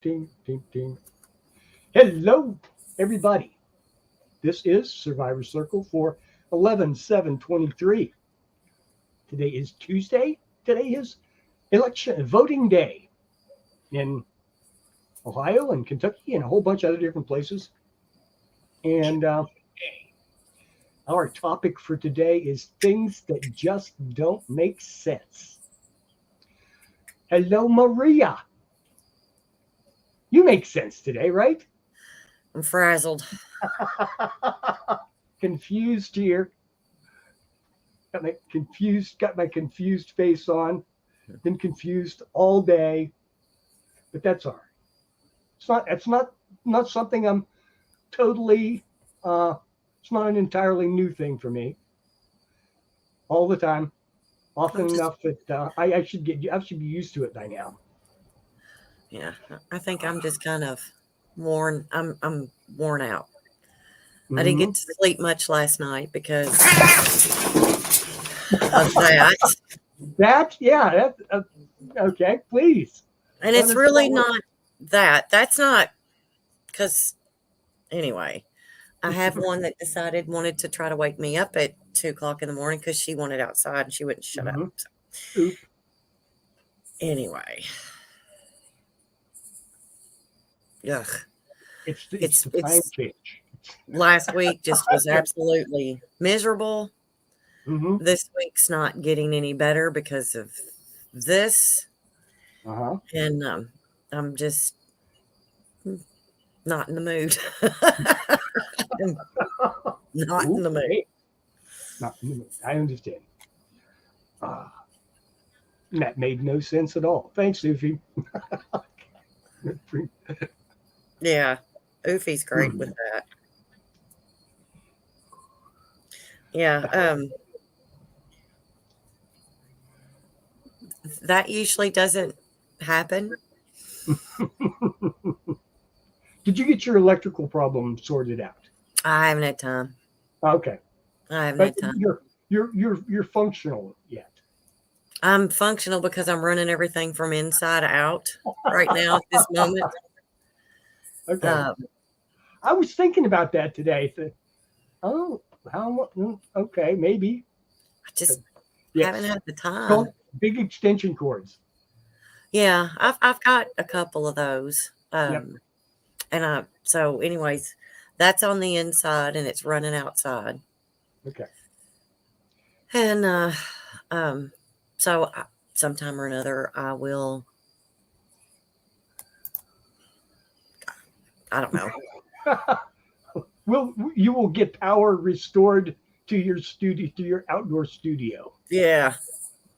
Ding, ding, ding. Hello, everybody. This is Survivor Circle for 11/7/23. Today is Tuesday. Today is election voting day in Ohio and Kentucky and a whole bunch of other different places. And our topic for today is things that just don't make sense. Hello, Maria. You make sense today, right? I'm frazzled. Confused here. Got my confused face on. Been confused all day, but that's all right. It's not something I'm totally. It's not an entirely new thing for me. All the time, often I'm just, enough that I should be used to it by now. yeah, I think I'm just kind of worn. I'm worn out. I didn't Hmm. get to sleep much last night because of that. That yeah. Okay. Please And let it's us really know. not that. That's not because, anyway, I have one that decided wanted to try to wake me up at 2 o'clock in the morning because she wanted outside and she wouldn't shut up. Hmm. So, Oop. anyway, ugh. It's It's the time it's change. last week just was absolutely miserable. Hmm. This week's not getting any better because of this, Uh huh. and I'm just not in the mood. I'm not in the mood. Okay. Not, I understand. Ah, that made no sense at all. Thanks, Sufi. Yeah, Oofy's great with Hmm. that. Yeah, that usually doesn't happen. Did you get your electrical problem sorted out? I haven't had time. Okay, I haven't but had time. you're functional yet. I'm functional because I'm running everything from inside out right now at this moment. Okay, Um, I was thinking about that today. Oh, okay, maybe. I just haven't Yes, had the time. don't big extension cords. Yeah, I've got a couple of those. Yep. And so anyways, that's on the inside and it's running outside. Okay. And um so sometime or another I don't know. Will you will get power restored to your outdoor studio? Yeah,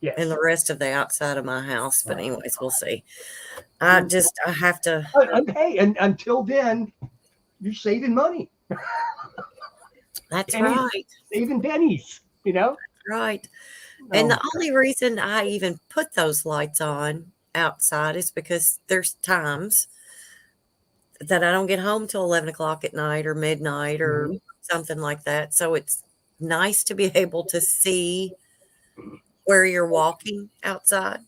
and Yes. the rest of the outside of my house, but anyways, we'll see. Mm. I have to. Hey, and until then, you're saving money, That's pennies, right. saving pennies. Right. And Oh, the only reason I even put those lights on outside is because there's times that I don't get home till 11 o'clock at night or midnight or mhm. something like that. So it's nice to be able to see where you're walking outside.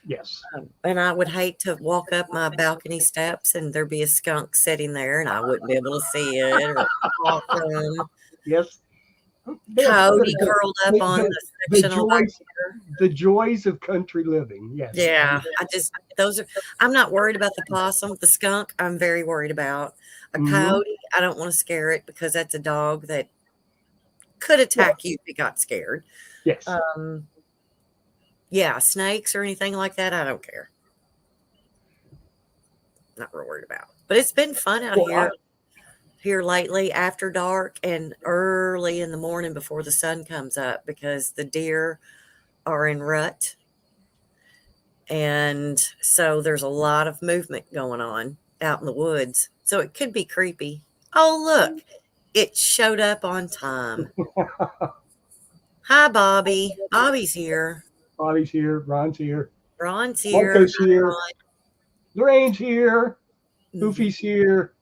Yes. And I would hate to walk up my balcony steps and there be a skunk sitting there and I wouldn't be able to see it or awesome. Yes. Yes. Coyote curled up on the The sectional back joys there. the joys of country living. Yes. Yeah, those are, I'm not worried about the possum. The skunk, I'm very worried about. A Hmm. coyote, I don't want to scare it because that's a dog that could Yeah. attack you if it got scared. Yes. Um, yeah, snakes or anything like that, I don't care. Not real worried about. But it's been fun out Well, here lately after dark and early in the morning before the sun comes up because the deer are in rut. And so there's a lot of movement going on out in the woods. So it could be creepy. Oh, look, it showed up on time. Hi, Bobby. Bobby's here. Bobby's here. Ron's here. Ron's here. Marco's Hi, here. Ron. Lorraine's here. Mhm. Goofy's here.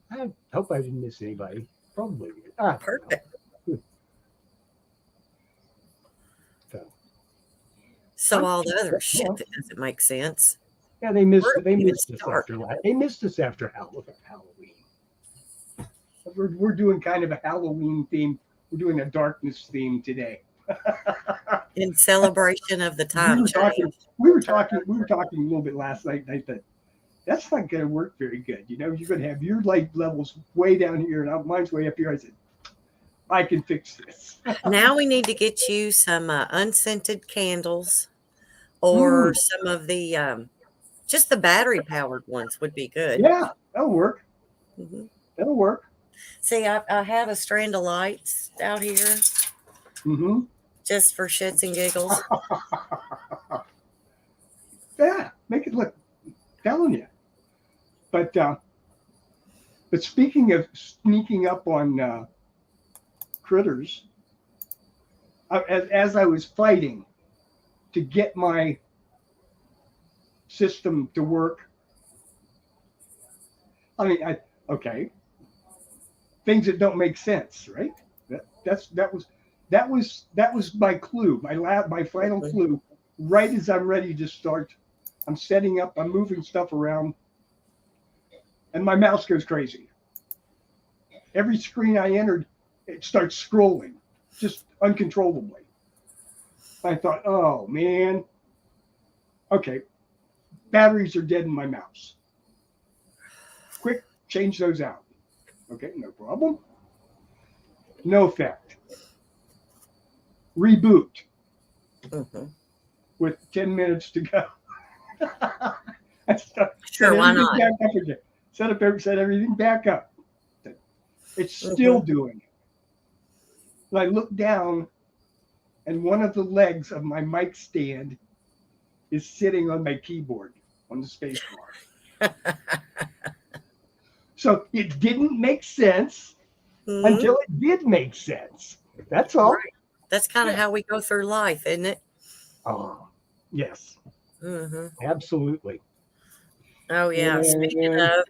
I hope I didn't miss anybody. Probably. I don't know. Perfect. So, So all the other yeah. shit that doesn't make sense. Yeah, they missed Where they do we even missed us start? after that. They missed us after Halloween. We're doing kind of a Halloween theme. We're doing a darkness theme today. In celebration of the we time were talking. change. We were talking. We were talking a little bit last night. And I thought that's not going to work very good. You know, you're going to have your light levels way down here, and mine's way up here. I said, I can fix this. Now we need to get you some unscented candles or Mm, some of the just the battery powered ones would be good. yeah, that'll work. Hmm. That'll work. See, I have a strand of lights out here Mm-hmm. just for shits and giggles. Yeah, make it look. Telling you. But speaking of sneaking up on critters, as I was fighting to get my system to work, I mean, okay, things that don't make sense, right? That was my clue, my final clue. Right as I'm ready to start, I'm setting up, I'm moving stuff around, and my mouse goes crazy. Every screen I entered, it starts scrolling, just uncontrollably. I thought, oh man, okay, batteries are dead in my mouse. Quick, change those out. Okay, no problem. No effect. Reboot Hmm. with 10 minutes to go. Sure, why not? Back up again. Set everything back up. It's still doing it. And I look down, and one of the legs of my mic stand is sitting on my keyboard on the space bar. So it didn't make sense until it did make sense. That's all. Right. That's kind of how we go through life, isn't it? Oh, yes, Hmm. absolutely. Oh, yeah. Speaking And, of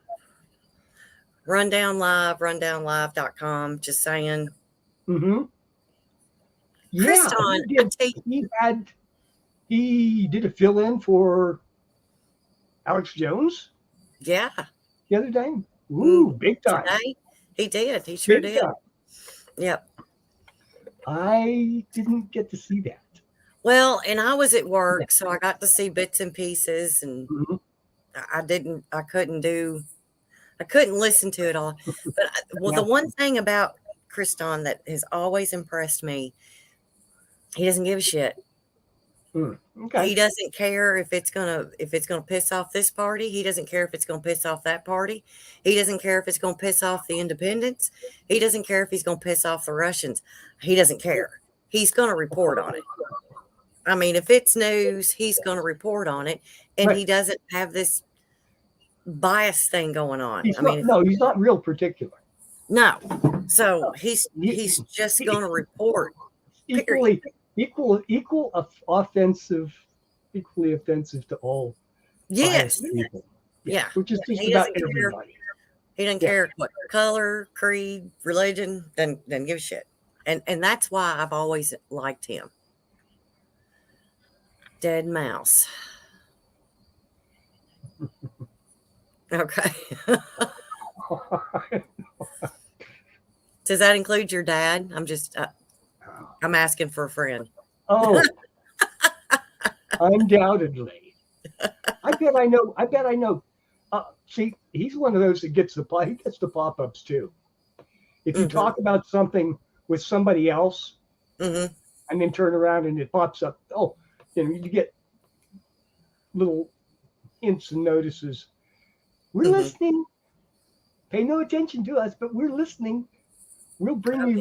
Rundown Live, rundownlive.com, just saying. mm-hmm. Yeah, Kriston, I tell you, he did a fill in for Alex Jones yeah, the other day. Ooh, big time. today he did. He sure Big did. time. Yep. I didn't get to see that. Well, and I was at work, so I got to see bits and pieces, and Mm-hmm. I couldn't listen to it all. But Yeah. the one thing about Kriston that has always impressed me, he doesn't give a shit. Okay. He doesn't care if it's gonna piss off this party. He doesn't care if it's gonna piss off that party. He doesn't care if it's gonna piss off the independents. He doesn't care if he's gonna piss off the Russians. He doesn't care. He's gonna report on it. I mean, if it's news, he's gonna report on it, and Right. he doesn't have this bias thing going on. He's not real particular. No. So he's just gonna report. Period. Equally offensive to all Yes. biased people. Yeah. Which is just He about doesn't care. everybody. He doesn't Yeah. care what color, creed, religion, doesn't give a shit. And that's why I've always liked him. Dead mouse. Okay. Does that include your dad? I'm asking for a friend. Oh, undoubtedly. I bet I know. See, he's one of those that gets the pop-ups too. If you Mhm. talk about something with somebody else Mm-hmm. and then turn around and it pops up, you get little hints and notices. We're Mhm. listening. Pay no attention to us, but we're listening. We'll bring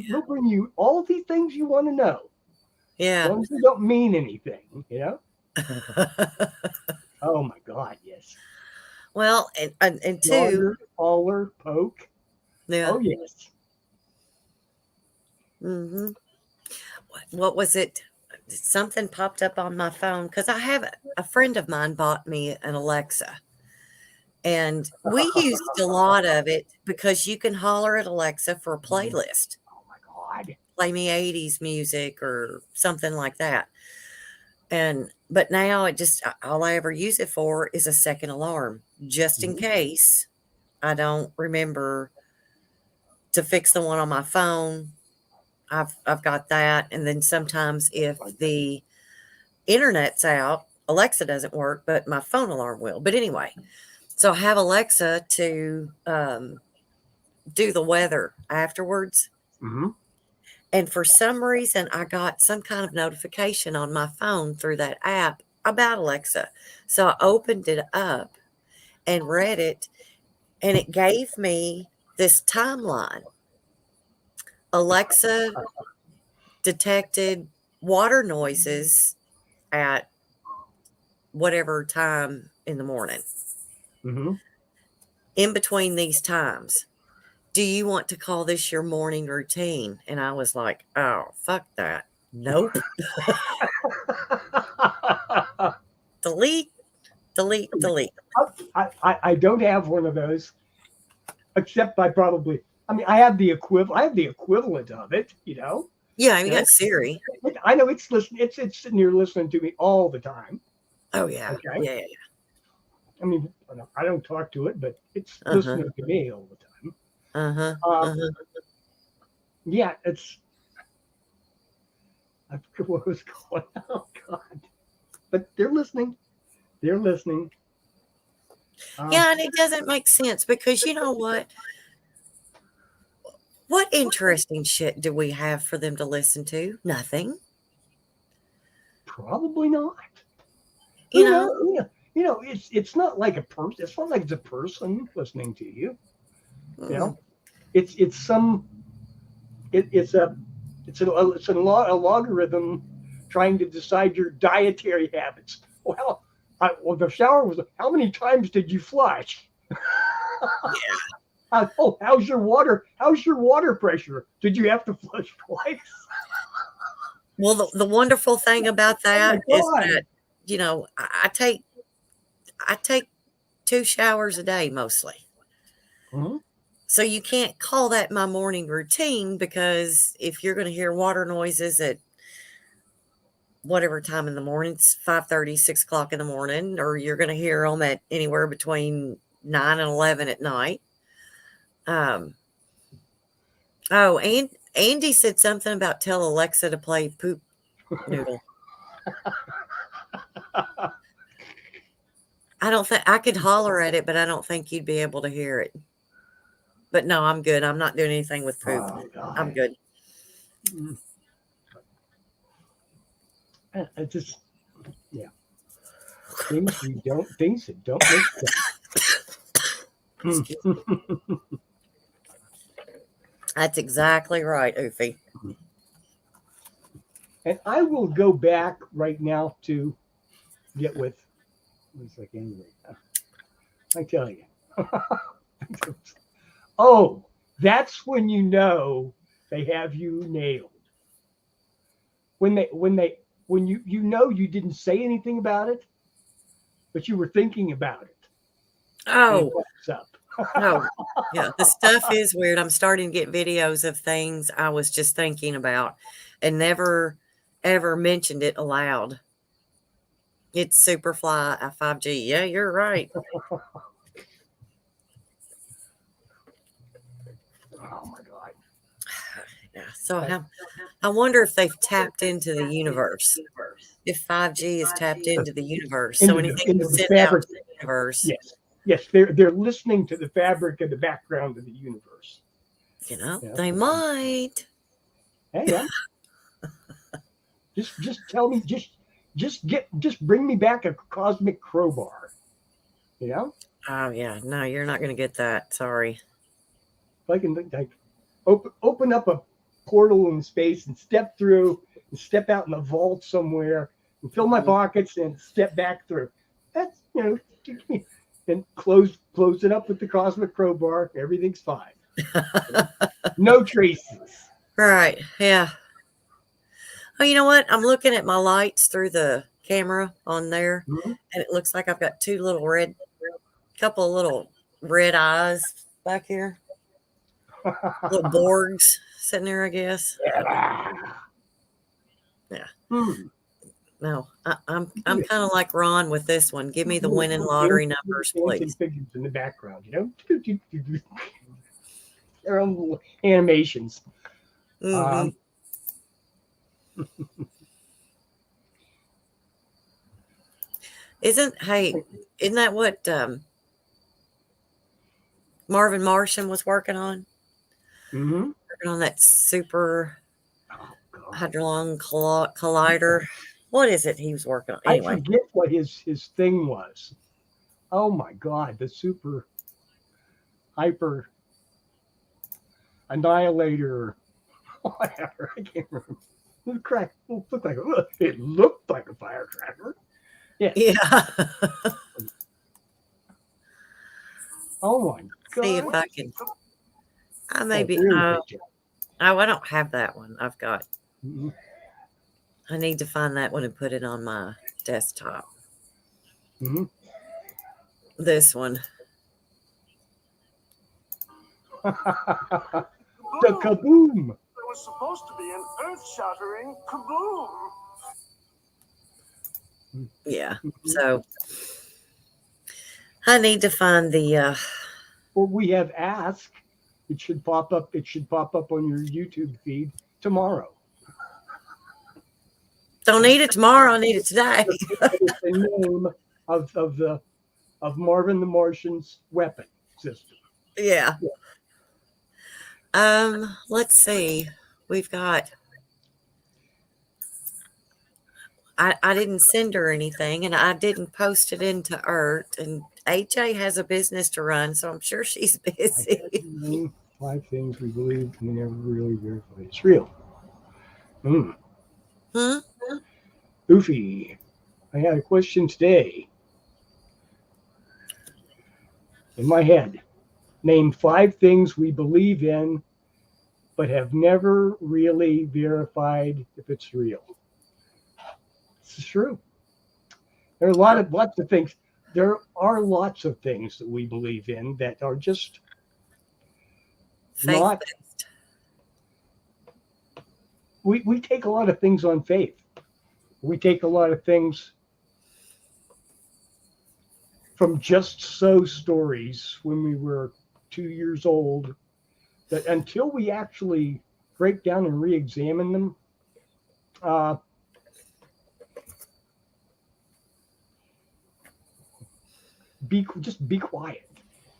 you all of these things you want to know. As Yeah. long as they don't mean anything, you know? Oh my God, yes. Well, and two, Yonder, holler, poke. yeah. Oh yes. Mm-hmm. What was it? Something popped up on my phone because I have a friend of mine bought me an Alexa, and we used a lot of it because you can holler at Alexa for a playlist. Oh my God. Play me 80s music or something like that. And But now it just, all I ever use it for is a second alarm, just in Mhm. case I don't remember to fix the one on my phone. I've got that. And then sometimes if the internet's out, Alexa doesn't work, but my phone alarm will. But anyway, so I have Alexa to do the weather afterwards. Mhm. And for some reason, I got some kind of notification on my phone through that app about Alexa. So I opened it up and read it, and it gave me this timeline. Alexa detected water noises at whatever time in the morning. Mhm. In between these times, do you want to call this your morning routine? And I was like, oh, fuck that. Nope. Delete, delete, delete. I don't have one of those, except I probably. I mean, I have the equivalent. I have the equivalent of it. Yeah, you You know. got Siri. I know it's listening. It's sitting here listening to me all the time. Oh, yeah. Okay. Yeah, yeah, I mean, I don't talk to it, but it's yeah. Uh-huh. listening to me all the time. Uh-huh. Um, Uh-huh. yeah, it's. I forget what was going on. Oh God! But they're listening. They're listening. Um, Yeah, and it doesn't make sense because you know what? What interesting shit do we have for them to listen to? Nothing. Probably not. You know? It's not like a person. It's not like it's a person listening to you. You Mm. know, it's some. It's a logarithm trying to decide your dietary habits. The shower was. How many times did you flush? How's your water? How's your water pressure? Did you have to flush twice? Well, the wonderful thing about Oh my that is God! that, I take 2 showers a day mostly. Mhm. So you can't call that my morning routine because if you're going to hear water noises at whatever time in the morning, it's 5:30, 6 o'clock in the morning, or you're going to hear them at anywhere between 9 and 11 at night. Um, oh, and Andy said something about tell Alexa to play poop noodle. I don't think I could holler at it, but I don't think you'd be able to hear it. But no, I'm good. I'm not doing anything with poop. Oh I'm God! good. Mm. It just yeah. Things that don't make sense. Excuse me. That's exactly right, Oofy. And I will go back right now to get with. It's like anyway. I tell you. Oh, that's when you know they have you nailed. When you didn't say anything about it, but you were thinking about it, and it Oh, pops up. no. Yeah, the stuff is weird. I'm starting to get videos of things I was just thinking about and never ever mentioned it aloud. It's Superfly 5G. Yeah, you're right. Oh my God. Yeah. So I wonder if they've tapped into the universe. If 5G is tapped into the universe. So anything we Into the send out fabric. to the universe, Yes. Yes, they're listening to the fabric and the background of the universe. Yeah. they might. Hey, yeah. Just tell me just bring me back a cosmic crowbar. You know? Oh yeah, no, you're not going to get that. Sorry. If I can like open up a portal in space and step through and step out in a vault somewhere and fill my pockets and step back through. That's and close it up with the cosmic crowbar. Everything's fine. No traces. Right. Yeah. Oh, you know what? I'm looking at my lights through the camera on there, Mhm. and it looks like I've got couple of little red eyes back here. Little Borgs sitting there, I guess. I don't know. Yeah. Yeah. Hmm. No, I'm kind of like Ron with this one. Give me the winning lottery numbers, Dancing please. figures in the background, their own little animations. Mm-hmm. Isn't that what Marvin Martian was working on? Mm-hmm. Working on that super Oh God, hadron collider. What is it he was working on? I Anyway, forget what his thing was. Oh my God, the super hyper annihilator, whatever. I can't remember. It looked like a firecracker. Yeah. yeah. Oh my See if God. I can. I Oh, maybe. really Oh, good job. I don't have that one. I've got. Mhm. I need to find that one and put it on my desktop. Mhm. This one. The kaboom. There was supposed to be an earth-shattering kaboom. Yeah. Mhm. So I need to find the. Well, we have Ask. It should pop up. It should pop up on your YouTube feed tomorrow. Don't need it tomorrow. I need it today. That is the name of Marvin the Martian's weapon system. Yeah. Let's see. We've got. I didn't send her anything, and I didn't post it into Earth. And AJ has a business to run, so I'm sure she's busy. 5 things we believe we never really verify. It's real. Hmm. Goofy. I had a question today in my head. Name 5 things we believe in, but have never really verified if it's real. This is true. There are lots of things. There are lots of things that we believe in that are just not. Faith-based. We take a lot of things on faith. We take a lot of things from just so stories when we were 2 years old that until we actually break down and re-examine them, just be quiet.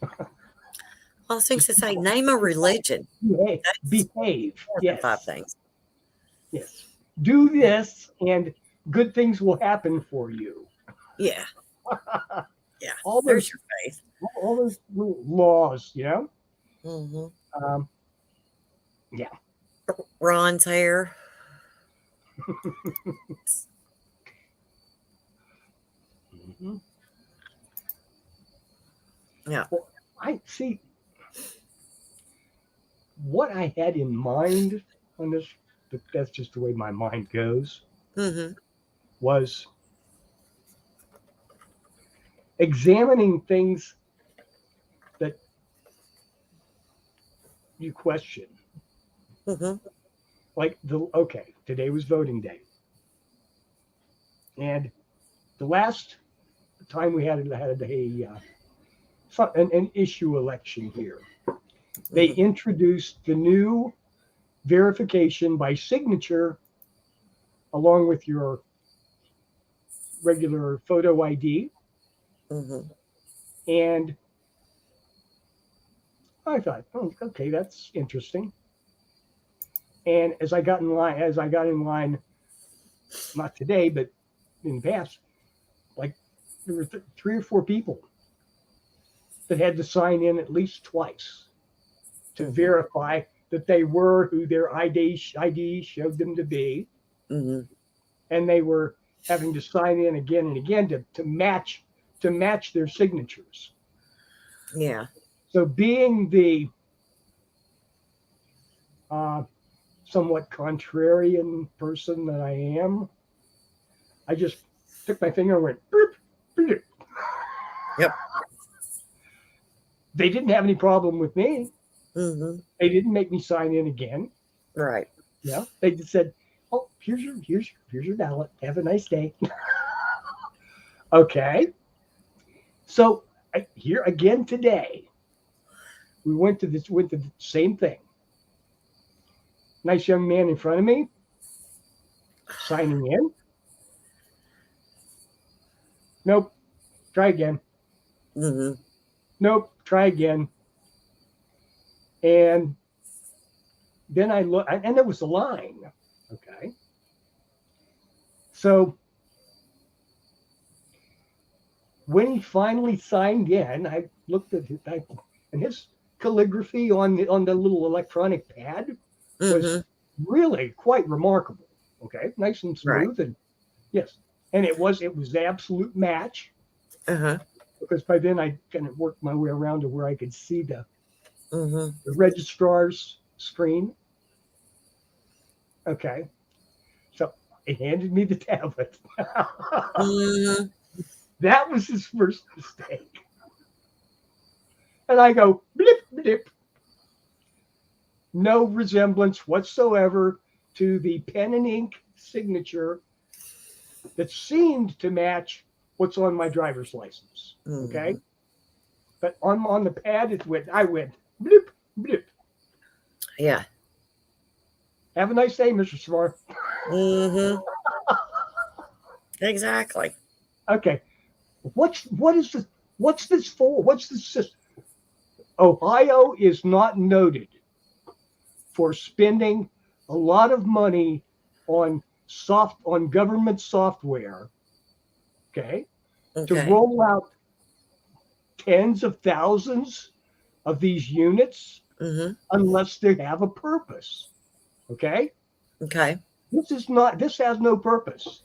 I was thinking to say, name a religion. Behave. More than Yes. 5 things. Yes. Do this, and good things will happen for you. Yeah. Yeah. All There's those, your faith. all those little laws, Mm-hmm. Yeah. Ron's hair. Mhm. Yeah. Well, I see what I had in mind on this, but that's just the way my mind goes, Mm-hmm. was examining things that you question. Mm-hmm. Like today was voting day. And the last time we had an issue election here, they Mm-hmm. introduced the new verification by signature along with your regular photo ID. Mm-hmm. And I thought, oh, okay, that's interesting. And as I got in line, not today, but in the past, like there were 3 or 4 people that had to sign in at least twice to Mm-hmm. verify that they were who their ID showed them to be. Mm-hmm. And they were having to sign in again and again to match their signatures. Yeah. So being the somewhat contrarian person that I am, I just took my finger and went, boop, boop. Yep. They didn't have any problem with me. Mm-hmm. They didn't make me sign in again. Right. Yeah. They just said, Oh, here's your ballot. Have a nice day. Okay. So here again today, we went to the same thing. Nice young man in front of me, signing in. Nope. Try again. Mm-hmm. Nope. Try again. And then I look, and there was a line. Okay. So when he finally signed in, I looked at and his calligraphy on the little electronic pad was Mm-hmm. really quite remarkable. Okay, nice and Right. smooth, and yes, and it was the absolute match, Uh-huh. because by then I kind of worked my way around to where I could see the Mm-hmm. registrar's screen. Okay, so he handed me the tablet. Mm-hmm. That was his first mistake. And I go, blip, blip. No resemblance whatsoever to the pen and ink signature that seemed to match what's on my driver's license. Okay. Mm-hmm. But on the pad, I went, blip, blip. Yeah. Have a nice day, Mr. Smart. Mm-hmm. Exactly. Okay. What's this for? What's this system? Ohio is not noted for spending a lot of money on government software, okay, to Okay. roll out tens of thousands of these units Mm-hmm. unless they have a purpose. Okay? Okay. This has no purpose.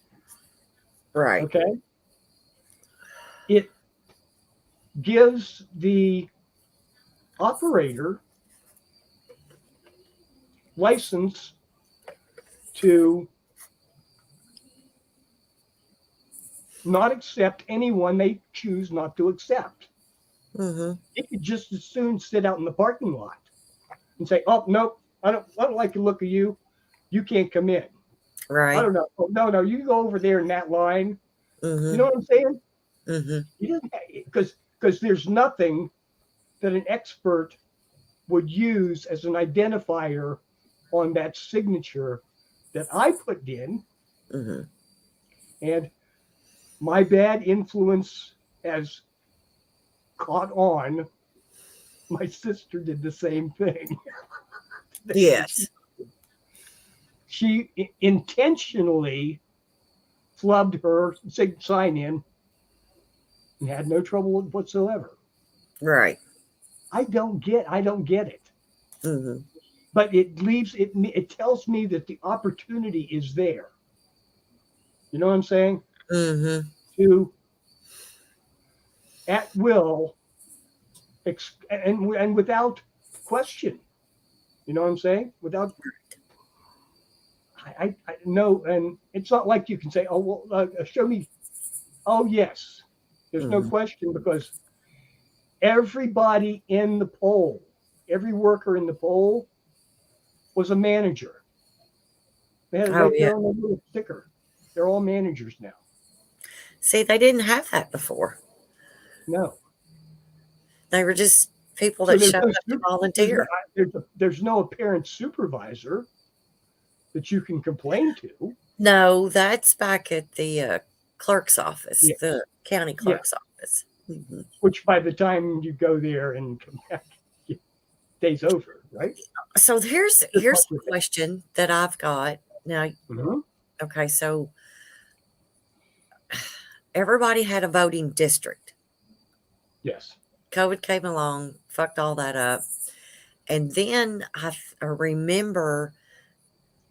Right. Okay? It gives the operator license to not accept anyone they choose not to accept. Mm-hmm. It could just as soon sit out in the parking lot and say, "Oh nope, I don't like the look of you. You can't come in." I Right. don't know. Oh, no, you go over there in that line. Mm-hmm. You know what I'm saying? Mm-hmm. He doesn't, because there's nothing that an expert would use as an identifier on that signature that I put in, Mm-hmm. and my bad influence has caught on. My sister did the same thing. Yes. She intentionally flubbed her sign in and had no trouble whatsoever. Right. I don't get it. Mm-hmm. But it tells me that the opportunity is there. You know what I'm saying? Mm-hmm. To at will and without question. You know what I'm saying? Without I know, and it's not like you can say, "Oh well, show me." Oh yes, there's no Mm-hmm. question, because everybody in the poll, every worker in the poll, was a manager. They had it Oh right yeah. there on the little sticker. They're all managers now. See, they didn't have that before. No, They were just people so that showed up to volunteer. there's no apparent supervisor that you can complain to. No, that's back at the clerk's office, Yes, the county yeah. clerk's office. Mm-hmm. Which by the time you go there and come back, day's over, right? So here's a question that I've got now. Mm-hmm. Okay, so everybody had a voting district. Yes. COVID came along, fucked all that up. And then I remember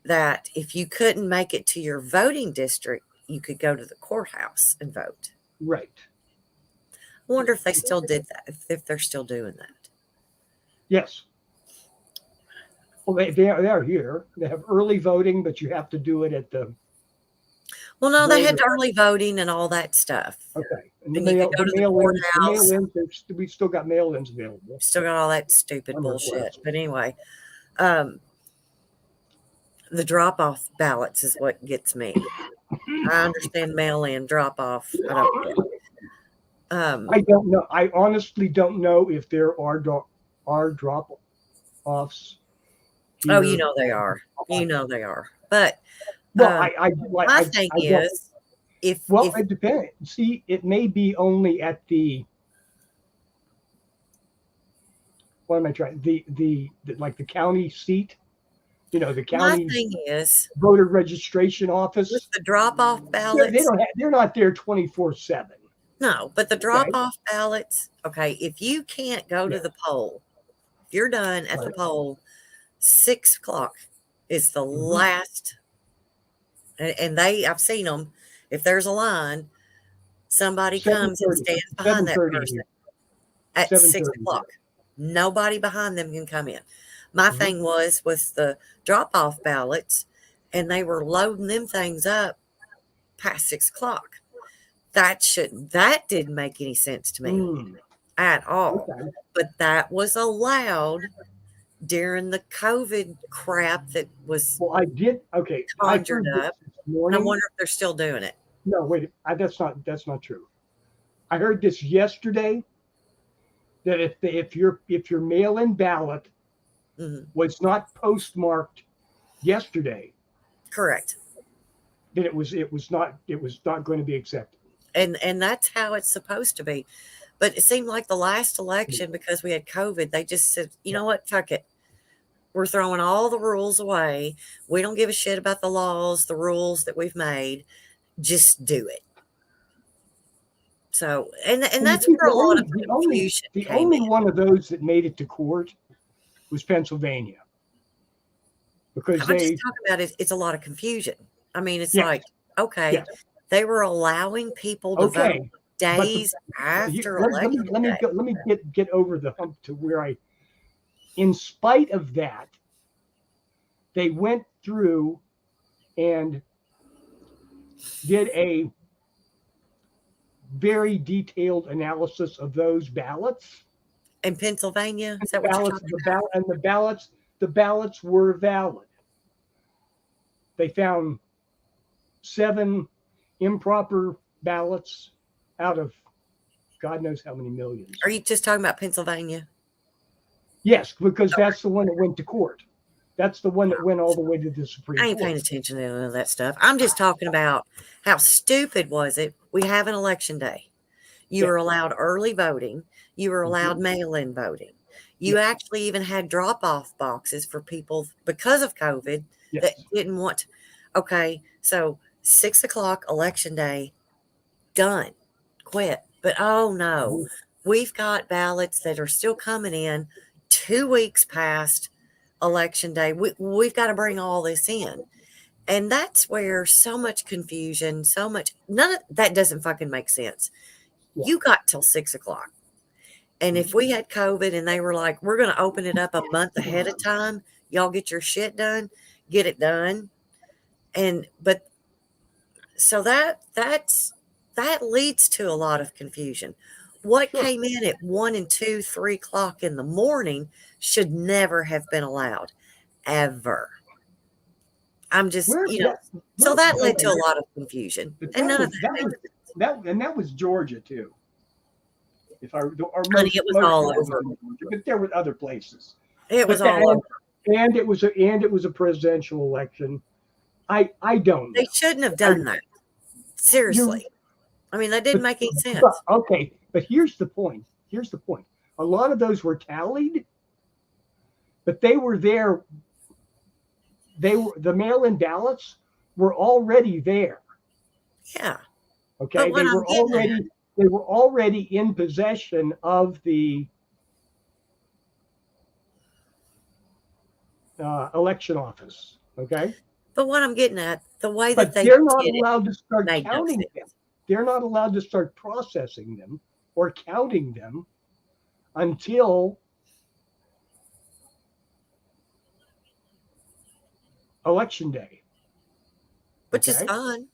that if you couldn't make it to your voting district, you could go to the courthouse and vote. Right. I wonder if they still did that, if they're still doing that. Yes. Well, they are here. They have early voting, but you have to do it at the. Well, no, they had early voting and all that stuff. Okay. And you could go to the courthouse. We still got mail-ins available. Still got all that stupid bullshit. But anyway, The drop-off ballots is what gets me. I understand mail-in drop-off. I don't get it. I don't know. I honestly don't know if there are drop-offs. Oh, Here. you know they are. You know they are. But Well, my thing is, if it depends. See, it may be only at the. What am I trying? The like the county seat. The my county thing is voter registration office. with the drop-off They ballots. don't. They're not there 24/7. No, but the drop-off ballots. Okay, if you can't go to the poll, if you're done at the poll, 6 o'clock is the last. And I've seen them. If there's a line, somebody comes and stands behind that person at 6 o'clock. Nobody behind them can come in. My thing was with the drop-off ballots, and they were loading them things up past 6 o'clock. That didn't make any sense to me at all. Okay. But that was allowed during the COVID crap that was conjured up. And I wonder if they're still doing it. No, wait, that's not true. I heard this yesterday that if your mail-in ballot was not postmarked yesterday, correct, then it was not going to be accepted. And that's how it's supposed to be. But it seemed like the last election, because we had COVID, they just said, you know what, fuck it. We're throwing all the rules away. We don't give a shit about the laws, the rules that we've made. Just do it. So, and that's where a lot of confusion came in. The only one of those that made it to court was Pennsylvania. Because I'm just talking about it, it's a lot of confusion. I mean, it's like, okay, they were allowing people to vote days after election day. Let me get over the hump to where in spite of that, they went through and did a very detailed analysis of those ballots. In Pennsylvania? Is that what you're talking about? The ballots were valid. They found 7 improper ballots out of God knows how many millions. Are you just talking about Pennsylvania? Yes, because that's the one that went to court. That's the one that went all the way to the Supreme Court. I ain't paying attention to none of that stuff. I'm just talking about how stupid was it. We have an election day. You were allowed early voting. You were allowed mail-in voting. You actually even had drop-off boxes for people because of COVID that didn't want to. Okay, so 6 o'clock election day, done, quit. But oh no, we've got ballots that are still coming in 2 weeks past election day. We've got to bring all this in. And that's where so much confusion, none of that doesn't fucking make sense. You got till 6 o'clock. And if we had COVID and they were like, we're going to open it up a month ahead of time, y'all get your shit done, get it done. So that leads to a lot of confusion. What came in at 1 and 2, 3 o'clock in the morning should never have been allowed, ever. I'm just, so that led to a lot of confusion. And none of that was Georgia too. It was all over. But there were other places. It was all over. And it was a presidential election. I don't know. They shouldn't have done that. Seriously. I mean, that didn't make any sense. Okay, but here's the point. A lot of those were tallied, but they were there. The mail-in ballots were already there. Yeah. Okay, they were already in possession of the election office. Okay. But what I'm getting at, the way that they're not allowed to start counting them. They're not allowed to start processing them or counting them until election day, which is fine.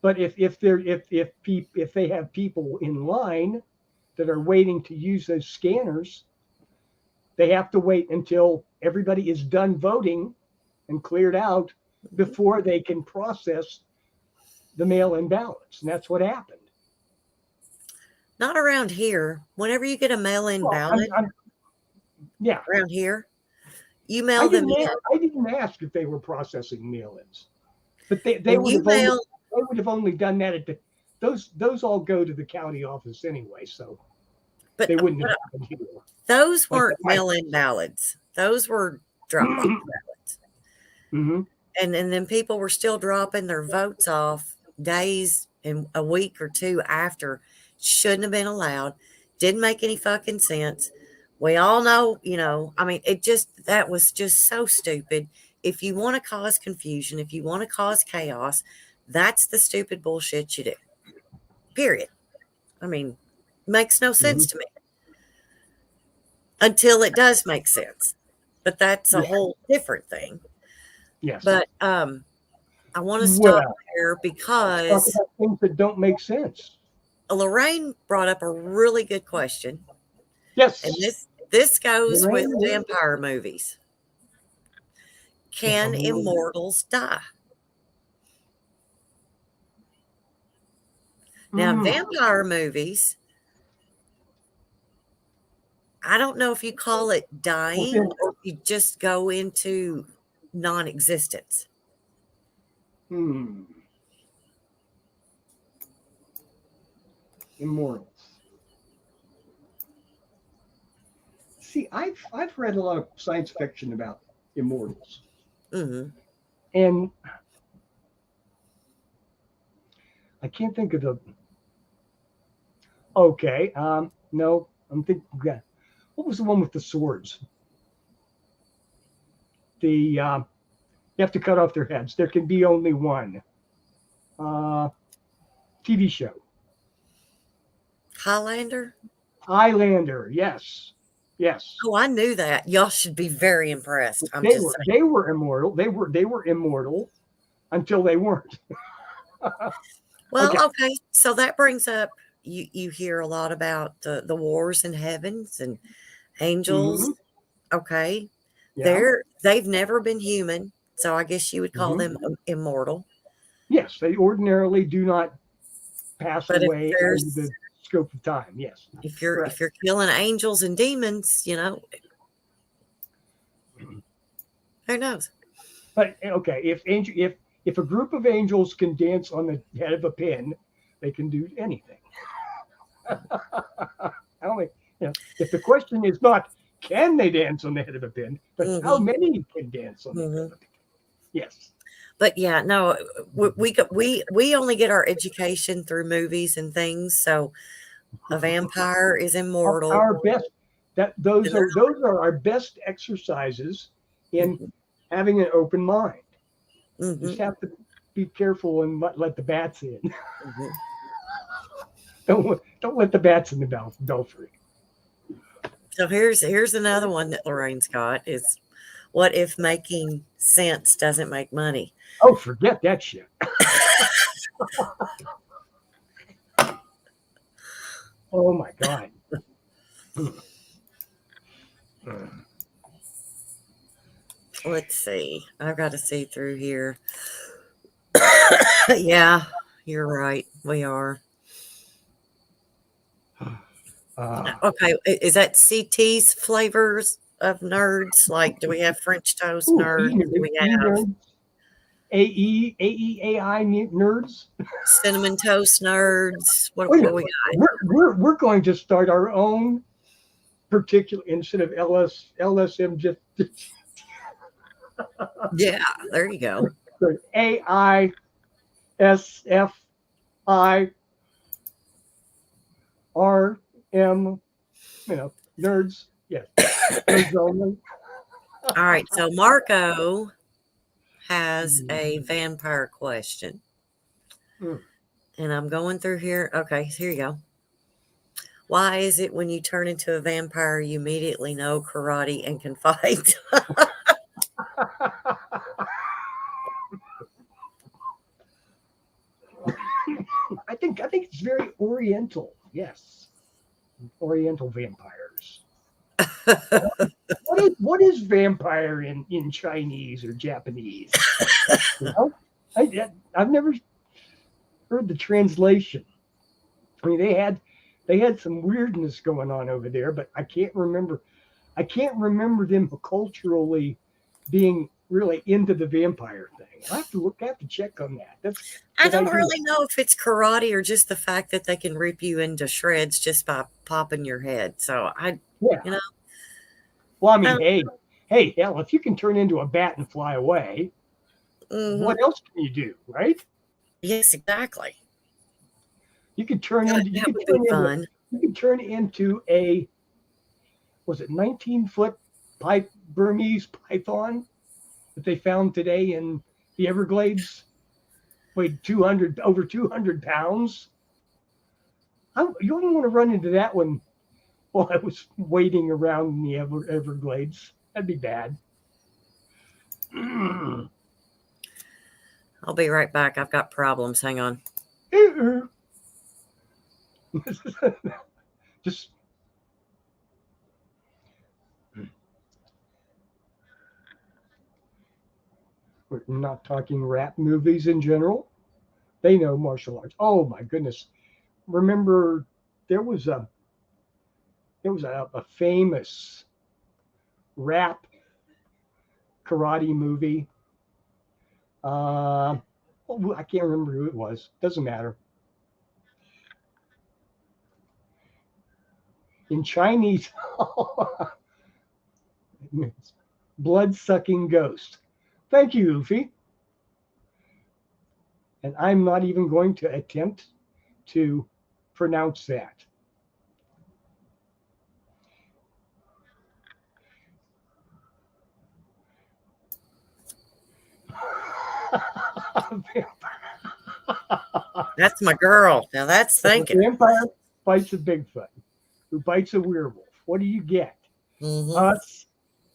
But if they have people in line that are waiting to use those scanners, they have to wait until everybody is done voting, and cleared out before they can process the mail-in ballots. And that's what happened. Not around here. Whenever you get a mail-in Well, ballot yeah. around here, you mail them in. I didn't ask if they were processing mail-ins, but they When would you have mail, only done that at the those all go to the county office anyway, so but they wouldn't have happened here. those Like weren't the mail-in ballots. Those were drop-off ballots. Mm-hmm. And then people were still dropping their votes off days and a week or two after. Shouldn't have been allowed. Didn't make any fucking sense. We all know, I mean, that was just so stupid. If you want to cause confusion, if you want to cause chaos, that's the stupid bullshit you do. Period. I mean, makes no sense to me until it does make sense. But that's a whole different thing. Yes. But I want to stop Well, there talk because about things that don't make sense. Lorraine brought up a really good question. Yes. And this goes with Lorraine, vampire movies. Can immortals die? Now, vampire movies, I don't know if you call it dying or you just go into non-existence. Immortals. See, I've read a lot of science fiction about immortals, and I can't think of the. Okay, no, I'm thinking. Yeah, what was the one with the swords? You have to cut off their heads. There can be only one. TV show. Highlander. Yes. Oh, I knew that. Y'all should be very impressed. They were immortal. They were immortal until they weren't. Well, okay. So that brings up you hear a lot about the wars in heavens and angels. Okay. Yeah. They've never been human, so I guess you would call them immortal. Yes, they ordinarily do not pass But away over the scope of time. Yes. If you're killing angels and demons, who knows? But okay, if a group of angels can dance on the head of a pin, they can do anything. I don't think, if the question is not can they dance on the head of a pin, but how many can dance on the head of a pin? Yes. But yeah, no, we only get our education through movies and things. So a vampire is immortal. Our best those are our best exercises in having an open mind. You just have to be careful and let the bats in. Don't let the bats in the belfry. So here's another one that Lorraine's got is, what if making sense doesn't make money? Oh, forget that shit. Oh my God. Let's see. I've got to see through here. Yeah, you're right. We are. Okay, is that CT's flavors of nerds? Like, do we have French toast nerds? Do we have AEAI nerds? Cinnamon toast nerds? What we got? We're going to start our own particular instead of LSM just. Yeah, there you go. AISFI, RM, nerds. Yes. Nerds only. All right. So Marco has a vampire question. And I'm going through here. Okay, here you go. Why is it when you turn into a vampire, you immediately know karate and can fight? I think it's very Oriental. Yes, Oriental vampires. What is vampire in Chinese or Japanese? You know, I've never heard the translation. I mean, they had some weirdness going on over there, but I can't remember. I can't remember them culturally being really into the vampire thing. I have to check on that. That's I good don't idea. really know if it's karate or just the fact that they can rip you into shreds just by popping your head. So Yeah. you know, Well, I I mean, hey, hell, if you can turn into a bat and fly away, what else can you do, right? yes, exactly. You could turn That into would be fun. you could turn into a, was it 19-foot Burmese python that they found today in the Everglades? Weighed over 200 pounds. You don't want to run into that one while I was waiting around in the Everglades. That'd be bad. I'll be right back. I've got problems. Hang on. Just we're not talking rap movies in general. They know martial arts. Oh my goodness. Remember there was a famous rap karate movie. I can't remember who it was. Doesn't matter. In Chinese, blood-sucking ghost. Thank you, Luffy. And I'm not even going to attempt to pronounce that. That's my girl. Now that's A thinking. vampire bites a Bigfoot, who bites a werewolf. What do you get? Mm-hmm.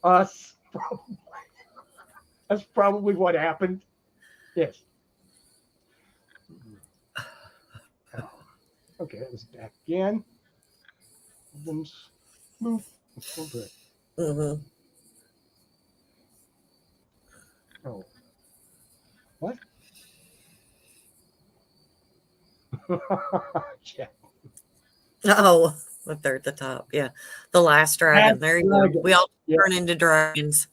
Us. Probably. That's probably what happened. Yes. Oh. Okay, that was back again. Move. Okay. Mm-hmm. Oh. What? Yeah. Oh, up there at the top. Yeah. The last dragon. There you go. We all turn into dragons.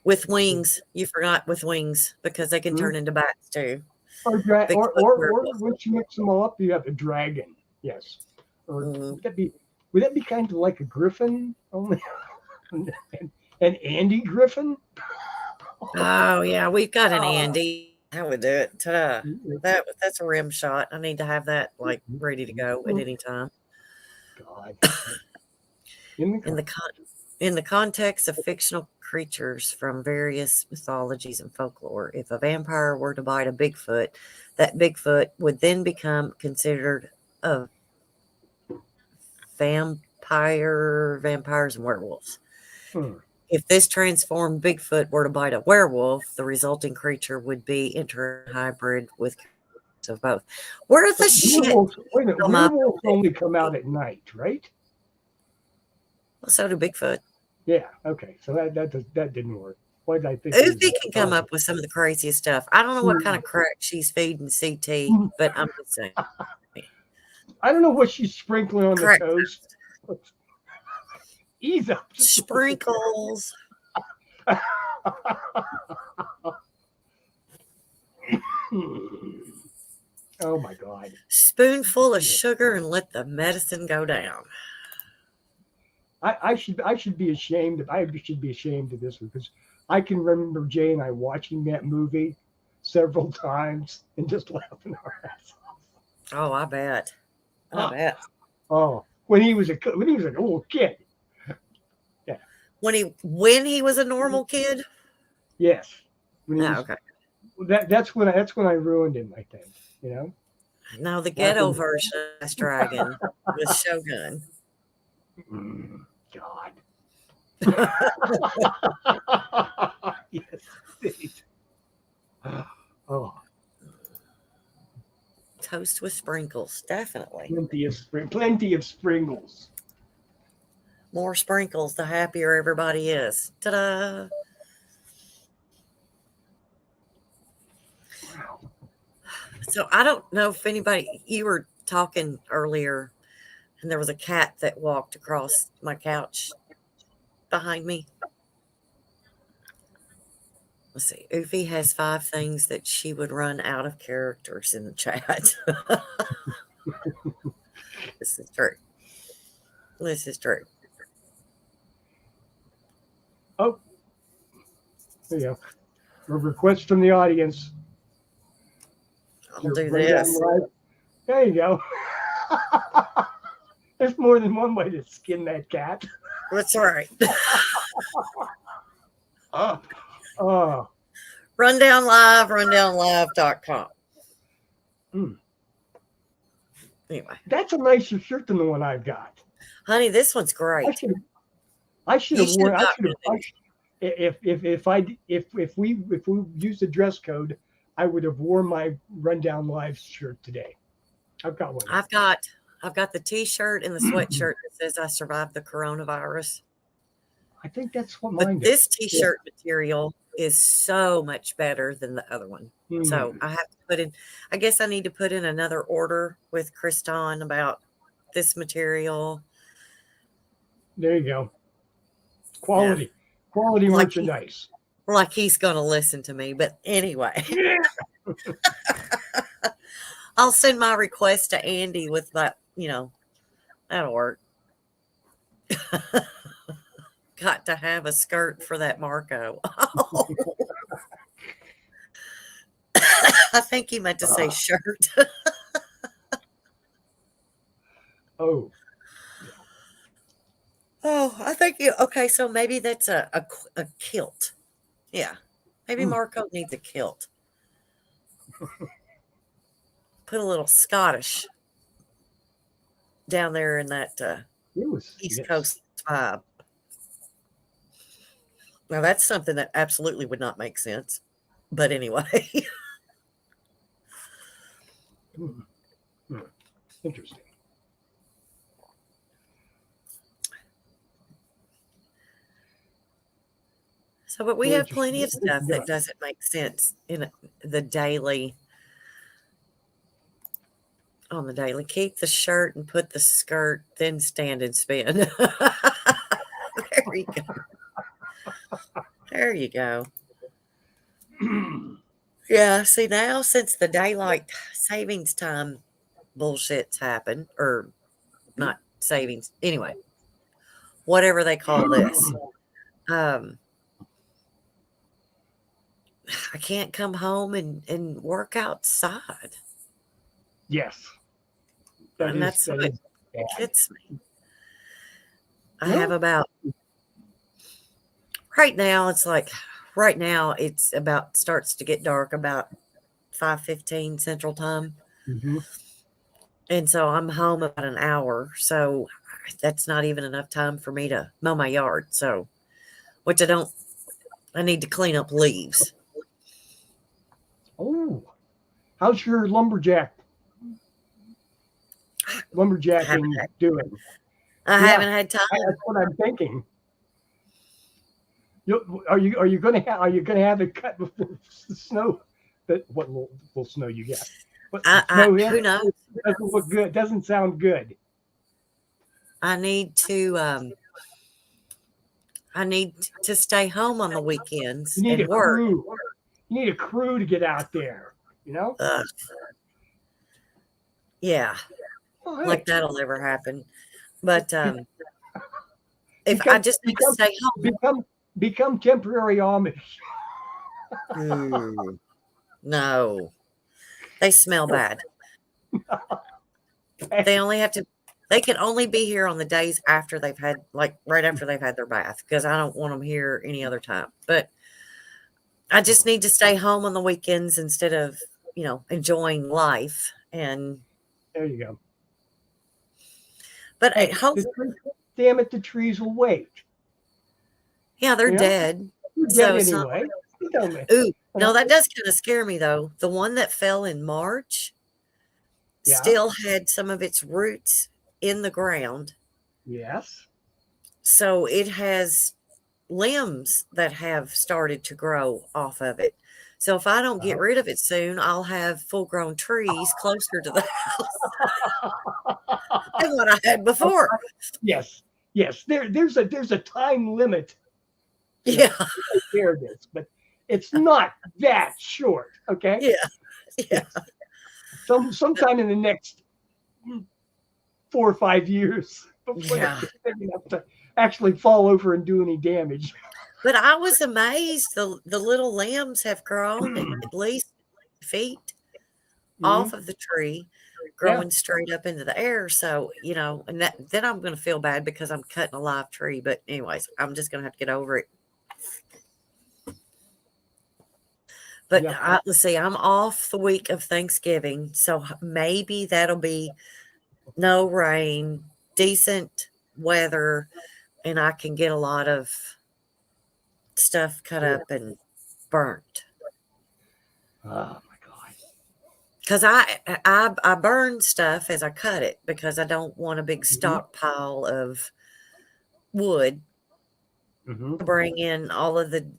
With wings. You forgot with wings because they can turn into bats too. Or once you mix them all up, you have a dragon. Yes. Or would that be kind of like a griffin? Only an Andy Griffin? Oh yeah, we've got an Andy. That would do it. That's a rim shot. I need to have that like ready to go at any time. God. In the context of fictional creatures from various mythologies and folklore, if a vampire were to bite a Bigfoot, that Bigfoot would then become considered a vampires and werewolves. If this transformed Bigfoot were to bite a werewolf, the resulting creature would be hybrid with of both. Where the shit? Wait a minute, werewolves only come out at night, right? Well, so do Bigfoot. Yeah. Okay. So that didn't work. Why did I think? Ufi can come up with some of the craziest stuff. I don't know what kind of crack she's feeding CT, but I'm just saying. I don't know what she's sprinkling on the toast. Ease up. Sprinkles. Oh my God. Spoonful of sugar and let the medicine go down. I should be ashamed. I should be ashamed of this one because I can remember Jay and I watching that movie several times and just laughing our ass off. Oh, I bet. I bet. Oh, when he was a little kid. Yeah. When he was a normal kid. Yes. Okay. That's when I ruined him. I think. You know. No, the ghetto version of Last Dragon was Shogun. God. Yes, indeed. Oh. toast with sprinkles, definitely. Plenty of sprinkles. More sprinkles, the happier everybody is. Ta-da! Wow. So I don't know if anybody, you were talking earlier, and there was a cat that walked across my couch behind me. Let's see. Ufi has 5 things that she would run out of characters in the chat. This is true. This is true. Oh, there you go. A request from the audience. I'll do Run down this. live. There you go. There's more than one way to skin that cat. That's right. Oh, Rundown Live, rundownlive.com. Mm. Anyway, That's a nicer shirt than the one I've got. honey, this one's great. I should You have should worn. have I should have. If we used the dress code, I would have worn my Rundown Live shirt today. I've got one. I've got the T-shirt and the sweatshirt that says I survived the coronavirus. I think that's what But mine this T-shirt material is so much better than the other one. is. So I have to put in, I guess I need to put in another order with Kriston about this material. There you go. Quality Like merchandise. Like he's going to listen to me. But anyway, I'll send my request to Andy with that, that'll work. Got to have a skirt for that Marco. I think he meant to say shirt. Oh, Oh, I think okay. So maybe that's a kilt. Yeah, maybe Marco needs a kilt. Put a little Scottish down there in that East Coast vibe. Now that's something that absolutely would not make sense. But anyway. Interesting. So, but we have plenty of stuff that doesn't make sense in the daily. On the daily, keep the shirt and put the skirt, then stand and spin. There you go. There you go. Yeah, see now since the daylight savings time bullshit's happened, or not savings, anyway, whatever they call this, I can't come home and work outside. Yes. That's what gets me. I Yeah. have about, right now it's about, starts to get dark about 5:15 Central Time. Mm-hmm. And so I'm home about an hour. So that's not even enough time for me to mow my yard. So, which I need to clean up leaves. Oh, how's your lumberjacking doing? I haven't had time. That's what I'm thinking. Are you going to have it cut before the snow? What little snow you get? Who knows? It doesn't look good. It doesn't sound good. I need to stay home on the weekends You need and a work. crew. You need a crew to get out there. Yeah, Oh, hey. like that'll never happen. But if Become- I just need to stay home. Become temporary Amish. No, they smell bad. Okay. They can only be here on the days after they've had, like right after they've had their bath, because I don't want them here any other time. But I just need to stay home on the weekends instead of, enjoying life. And There you go. but Hey, damn it, the trees will wait. yeah, they're Yeah. dead. You're So dead it's not- anyway. Ooh, no, that does kind of scare me though. The one that fell in March, Yeah. still had some of its roots in the ground. Yes. So it has limbs that have started to grow off of it. So if I don't get rid of it soon, I'll have full grown trees closer to the house than what I had before. Yes. Yes. There's a time limit to Yeah. repair this, but it's not that short. Okay. Yeah. Yeah. Yes. Sometime in the next 4 or 5 years before they Yeah. get big enough to actually fall over and do any damage. But I was amazed. The little limbs have grown at least feet off Mhm. of the tree, Yeah. growing straight up into the air. So, and then I'm going to feel bad because I'm cutting a live tree. But, anyways, I'm just going to have to get over it. But Yeah. let's see, I'm off the week of Thanksgiving. So maybe that'll be no rain, decent weather, and I can get a lot of stuff cut Sure. up and burnt. Oh my God. Because I burn stuff as I cut it because I don't want a big stockpile of wood Mm-hmm. to bring in all of the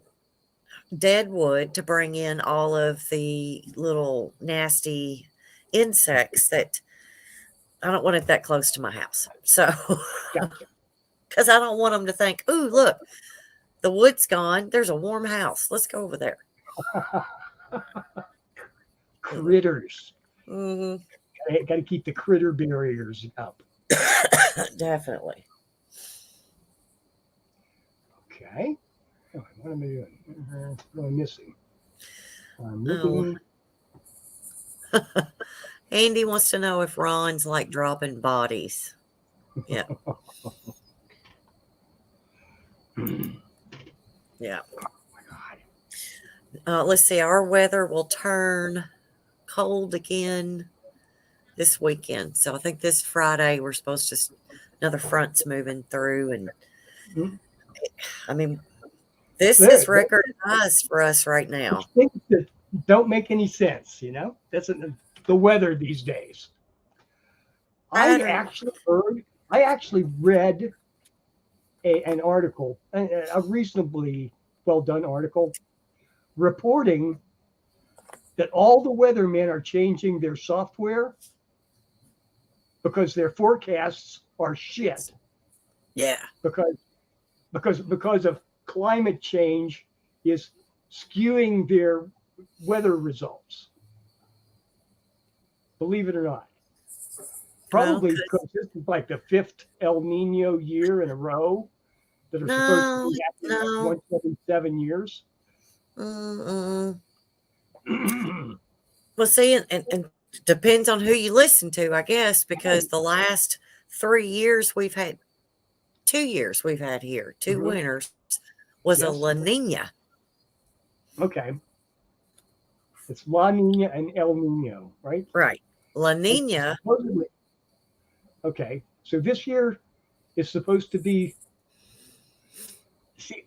dead wood, to bring in all of the little nasty insects that I don't want it that close to my house. So, Gotcha. because I don't want them to think, "Ooh, look, the wood's gone. There's a warm house. Let's go over there." Critters. Hmm. Got to keep the critter barriers up. Definitely. Okay. Oh, what am I doing? What am I missing? I'm Oh, looking. Andy wants to know if Ron's like dropping bodies. Yeah, yeah. Oh my God. Let's see. Our weather will turn cold again this weekend. So I think this Friday we're supposed to. Another front's moving through, and Mhm. I mean, this There- is record highs for us right now. Things that don't make any sense, That's the weather these days. I Saturn. actually read an article, a reasonably well done article, reporting that all the weathermen are changing their software because their forecasts are shit Yeah. because of climate change is skewing their weather results. Believe it or not. Probably Well, because this is like the 5th El Nino year in a row that are supposed to be happening no. once every 7 years. Mm-mm. Well, see, and depends on who you listen to, I guess, because the last 3 years we've had, 2 years we've had here, 2 Mhm. winters, was a Yes. La Nina. Okay. It's La Nina and El Nino, right? Right. La Nina. Supposedly. Okay. So this year is supposed to be. See,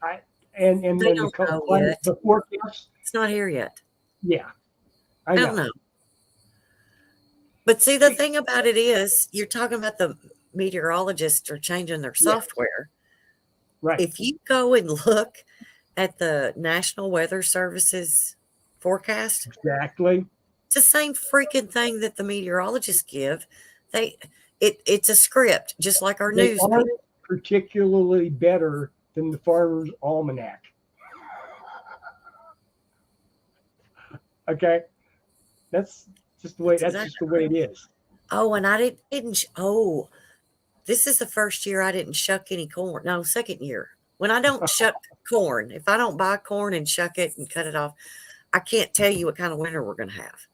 and They then don't know climate, yet. the forecast. It's not here yet. Yeah, I I know. don't know. But see, the thing about it is, you're talking about the meteorologists are changing their Yeah. software. Right. If you go and look at the National Weather Service's forecast, Exactly. it's the same freaking thing that the meteorologists give. It's a script, just like our They news aren't people. particularly better than the Farmer's Almanac. Okay, that's just the way. That's just the way it is. Oh, and I didn't. Oh, this is the first year I didn't shuck any corn. No, second year. When I don't shuck corn, if I don't buy corn and shuck it and cut it off, I can't tell you what kind of winter we're going to have.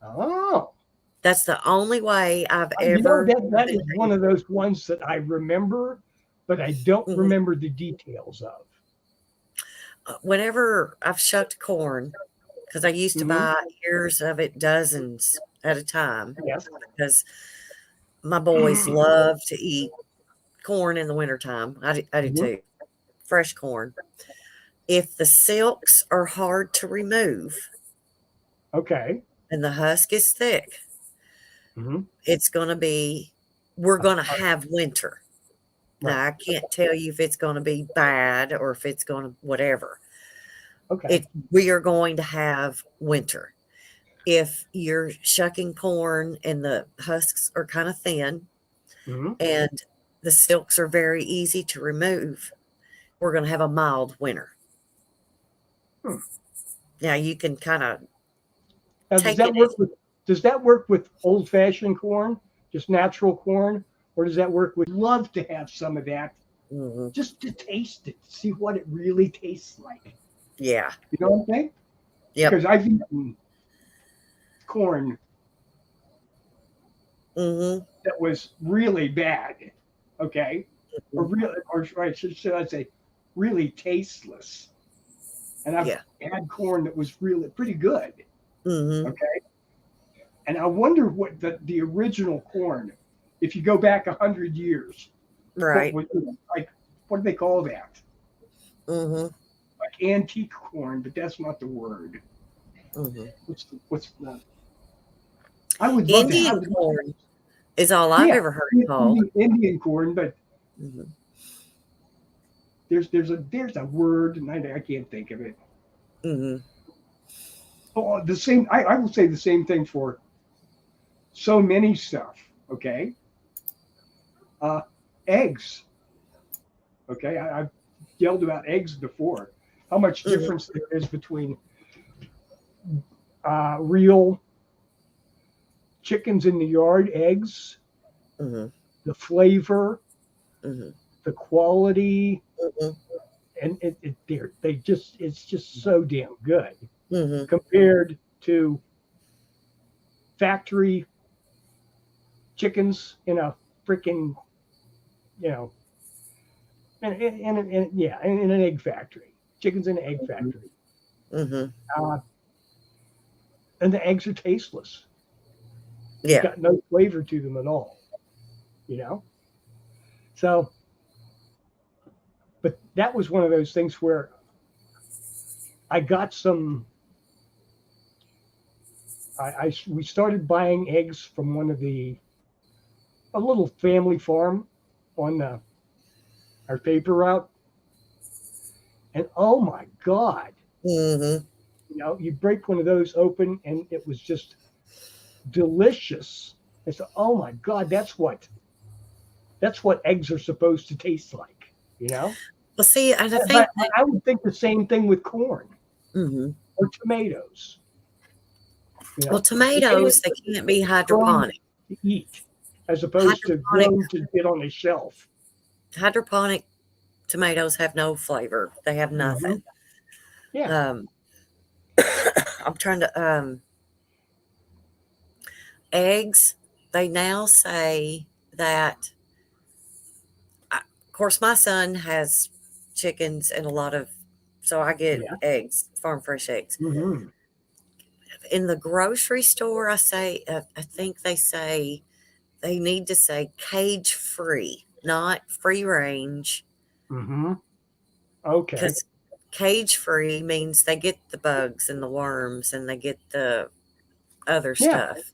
Oh, That's the only way I've you know ever. that is one of those ones that I remember, but I don't Mhm. remember the details of. Whenever I've shucked corn, because I used to Mhm. buy ears of it, dozens at a time, Yes. because my boys love to eat corn in the wintertime. I do Mhm. too. Fresh corn. If the silks are hard to remove Okay. and the husk is thick, Mhm. We're going to have winter. Right. Now, I can't tell you if it's going to be bad or if it's going to whatever. Okay. We are going to have winter. If you're shucking corn and the husks are kind of thin Mhm. and the silks are very easy to remove, we're going to have a mild winter. Hmm. Now, you can kind of Now, take it. does that work with old-fashioned corn, just natural corn, or does that work with? Love to have some of that, Mhm. just to taste it, see what it really tastes like. Yeah. You know what I'm saying? Yep. Because I've eaten corn Mhm. that was really bad, okay, or real, or should I say, really tasteless, and I've Yeah. had corn that was really pretty good, Mhm. okay. And I wonder what the original corn, if you go back 100 years, what Right. was like? What do they call that? Mhm. Like antique corn, but that's not the word. Mhm. What's the? I would love to Indian have it. corn is all I've Yeah, ever heard it called. Indian corn, but Mhm. there's a word, and I can't think of it. Mhm. Oh, the same. I will say the same thing for so many stuff. Okay, uh, eggs. Okay, I've yelled about eggs before. How much Mhm. difference there is between real chickens in the yard eggs, Mhm. the flavor, Mhm. the quality, Mhm. and it's just so damn good Mhm. compared to factory chickens in a freaking, you know, in an egg factory. Chickens in an egg factory. Mhm. Uh, and the eggs are tasteless. They've Yeah. got no flavor to them at all, you know? So, but that was one of those things where I got some, we started buying eggs from a little family farm on our paper route. And oh my God, Mhm. you break one of those open and it was just delicious. I said, oh my God, that's what eggs are supposed to taste like. Well, see, and I But think that. I would think the same thing with corn Mhm. or tomatoes. Well, Tomatoes tomatoes, they can't be are grown hydroponic. to eat as opposed to Hydroponic grown to get on a shelf. hydroponic tomatoes have no flavor. They have Hmm. nothing. Yeah. Um, I'm trying to eggs. They now say that. Of course, my son has chickens and a lot of, so I get Yeah. eggs, farm fresh eggs. Hmm. In the grocery store, I think they say they need to say cage free, not free range, Hmm. Okay. because cage free means they get the bugs and the worms and they get the other Yeah. stuff.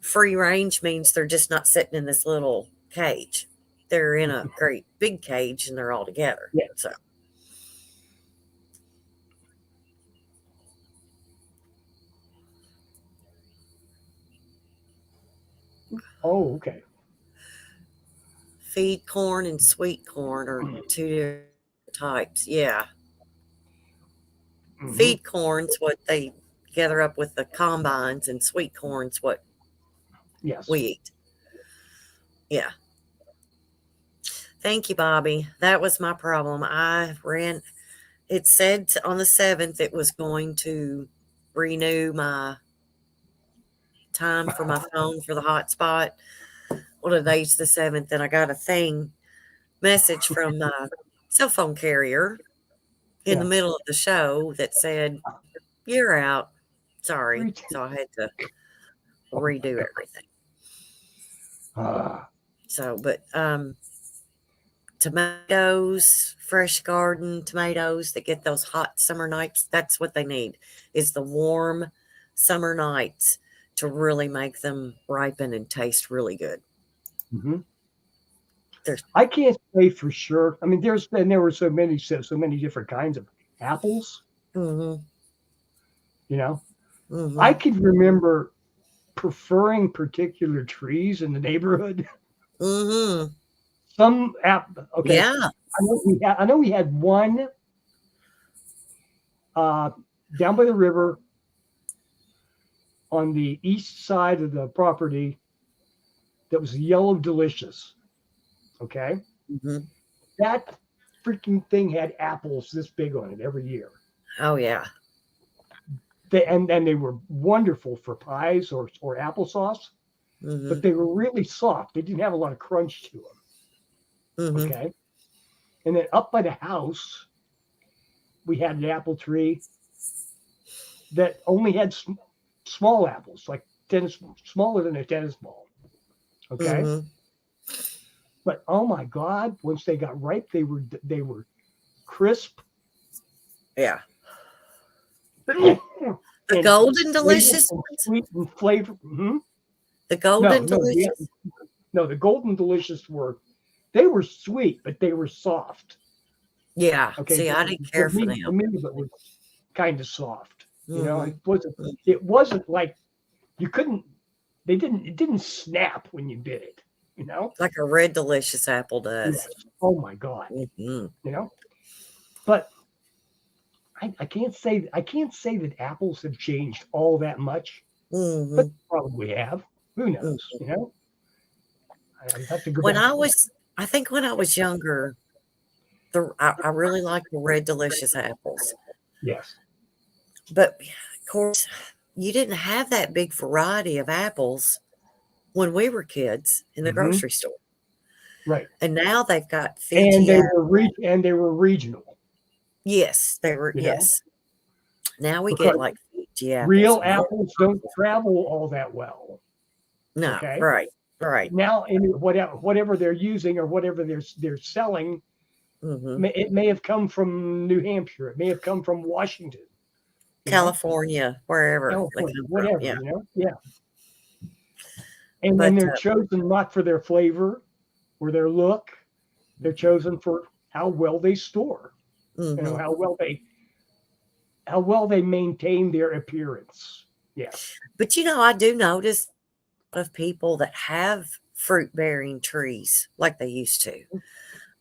Free range means they're just not sitting in this little cage. They're in a great big cage and they're all together. Yeah. So, Oh, okay. feed corn and sweet corn are two different types. Yeah. Hmm. Feed corn's what they gather up with the combines, and sweet corn's what we Yes. eat. Yeah. Thank you, Bobby. That was my problem. It said on the 7th it was going to renew my time for my phone for the hotspot. Well, today's the 7th, and I got a message from my cell phone carrier in the Yeah. middle of the show that said, "You're out. Sorry." Great. So I had to Oh my redo God. everything. Ah, So, but tomatoes, fresh garden tomatoes that get those hot summer nights, that's what they need is the warm summer nights to really make them ripen and taste really good. Hmm. There's I can't say for sure. I mean, there were so many different kinds of apples. mm-hmm, You know, I mm-hmm, could remember preferring particular trees in the neighborhood. mm-hmm. Some okay. Yeah. I know we had one uh, down by the river on the east side of the property that was yellow delicious. Okay, Mm-hmm. that freaking thing had apples this big on it every year. Oh yeah. And they were wonderful for pies or applesauce, Mm-hmm. but they were really soft. They didn't have a lot of crunch to them. Mm-hmm. Okay, and then up by the house, we had an apple tree that only had small apples, like tennis, smaller than a tennis ball. Okay, Mm-hmm. but oh my God, once they got ripe, they were crisp Yeah. and The golden delicious ones. sweet and flavor. Hmm. The No, golden no, delicious. no. The golden delicious they were sweet, but they were soft. Yeah. Okay, See, I didn't care for them. the meat of it was kind of soft. You know, Mm-hmm. it wasn't like you couldn't. It didn't snap when you bit it. You know. Like a red delicious apple Yes. does. Oh my God. Mm-hmm. You know. But I can't say that apples have changed all that much, Mm-hmm. but probably have. Who knows? Mm-hmm. You know. I have to go When back. I think when I was younger, I really liked the red delicious apples. Yes. But of course, you didn't have that big variety of apples when we were kids in the Hmm. grocery store. Right. And now they've got And Fiji apples. they were regional. Yes, they were. You know, Yes. Now we get because like Fiji apples. real apples don't travel all that well. No, Okay. right, right. Now, whatever they're using or whatever they're selling, Mm-hmm. it may have come from New Hampshire. It may have come from Washington. You know, California, wherever they California, come from. whatever. Yeah. You know, yeah. And But they're chosen not for their flavor or their look. They're chosen for how well they store. You know, mhm. how well they maintain their appearance. Yes. But I do notice a lot of people that have fruit bearing trees like they used to.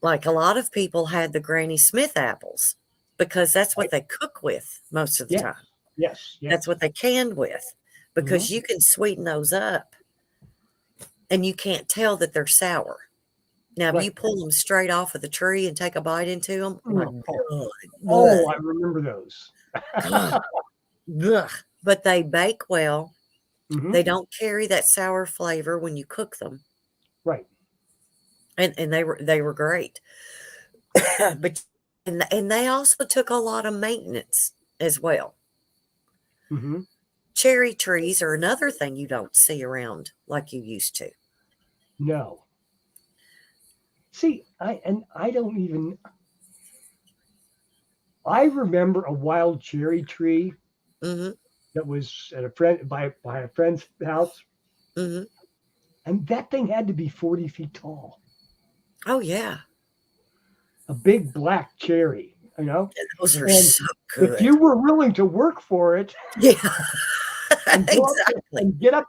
Like a lot of people had the Granny Smith apples because that's what Right. they cook with most of the Yes. time. Yes. That's Yes. what they canned with Hmm. because you can sweeten those up and you can't tell that they're sour. Now, if you Right. pull them straight off of the tree and take a bite into them, my Mm. God, Oh, I remember those. God, ugh. But they bake well. Hmm. They don't carry that sour flavor when you cook them, Right. and they were great. But and they also took a lot of maintenance as well. Hmm. Cherry trees are another thing you don't see around like you used to. No. See, I don't even. I remember a wild cherry tree Hmm. that was at by a friend's house, Hmm. and that thing had to be 40 feet tall. Oh yeah, A big black cherry, you know. those are And so if good. you were willing to work for it Yeah, and go up exactly. and get up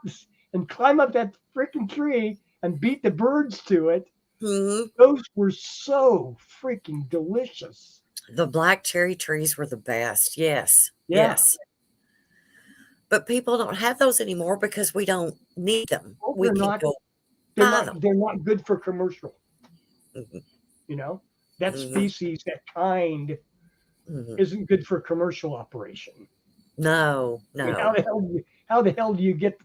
and climb up that freaking tree and beat the birds to it, Hmm. those were so freaking delicious. The black cherry trees were the best. Yes, Yeah. yes. But people don't have those anymore because we don't need them. Well, We can go buy them. they're not good for commercial. Hmm. You know, that Hmm. species, that kind, Hmm. isn't good for commercial operation. No, I mean, no. how the hell do you get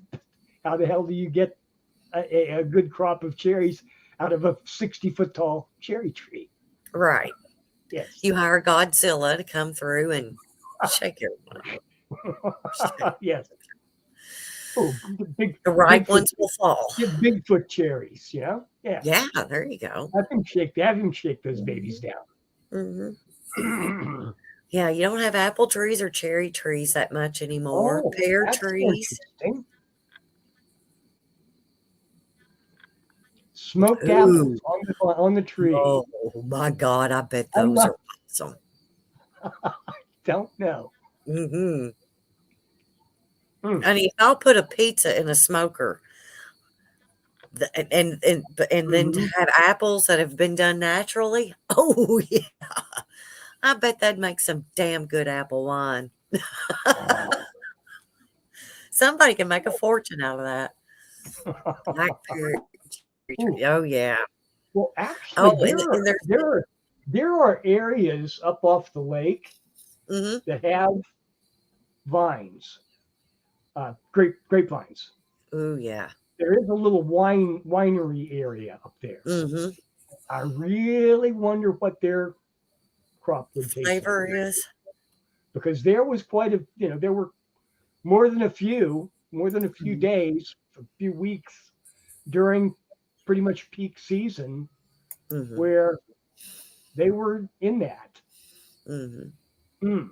a good crop of cherries out of a 60-foot tall cherry tree? Right. Yes. You hire Godzilla to come through and shake everyone. Yes. Oh, The ripe Bigfoot, ones will fall. Bigfoot cherries. You know. Yeah. Yeah, there you go. Have him shake those babies Hmm. down. Yeah, you don't have apple trees or cherry trees that much anymore. Oh, Pear that's trees. interesting. Smoked Ooh. apples on the tree. Oh my God, I bet I'm those not- are awesome. Don't know. Mm-hmm. Mm. And if I'll put a pizza in a smoker, and then to Mhm. have apples that have been done naturally, oh yeah, I bet that'd make some damn good apple wine. Oh. Somebody can make a fortune out of that. Blackberry Ooh. tree. Oh yeah. Well, actually, Oh, and there's there are areas up off the lake mm-hmm. that have vines, grapevines. Oh yeah. There is a little winery area up there. Mm-hmm. I really wonder what their crop would taste like, Flavor is. because there was quite a there were more than a few Mhm. days, a few weeks during pretty much peak season Mm-hmm. where they were in that. Mm-hmm. Mm,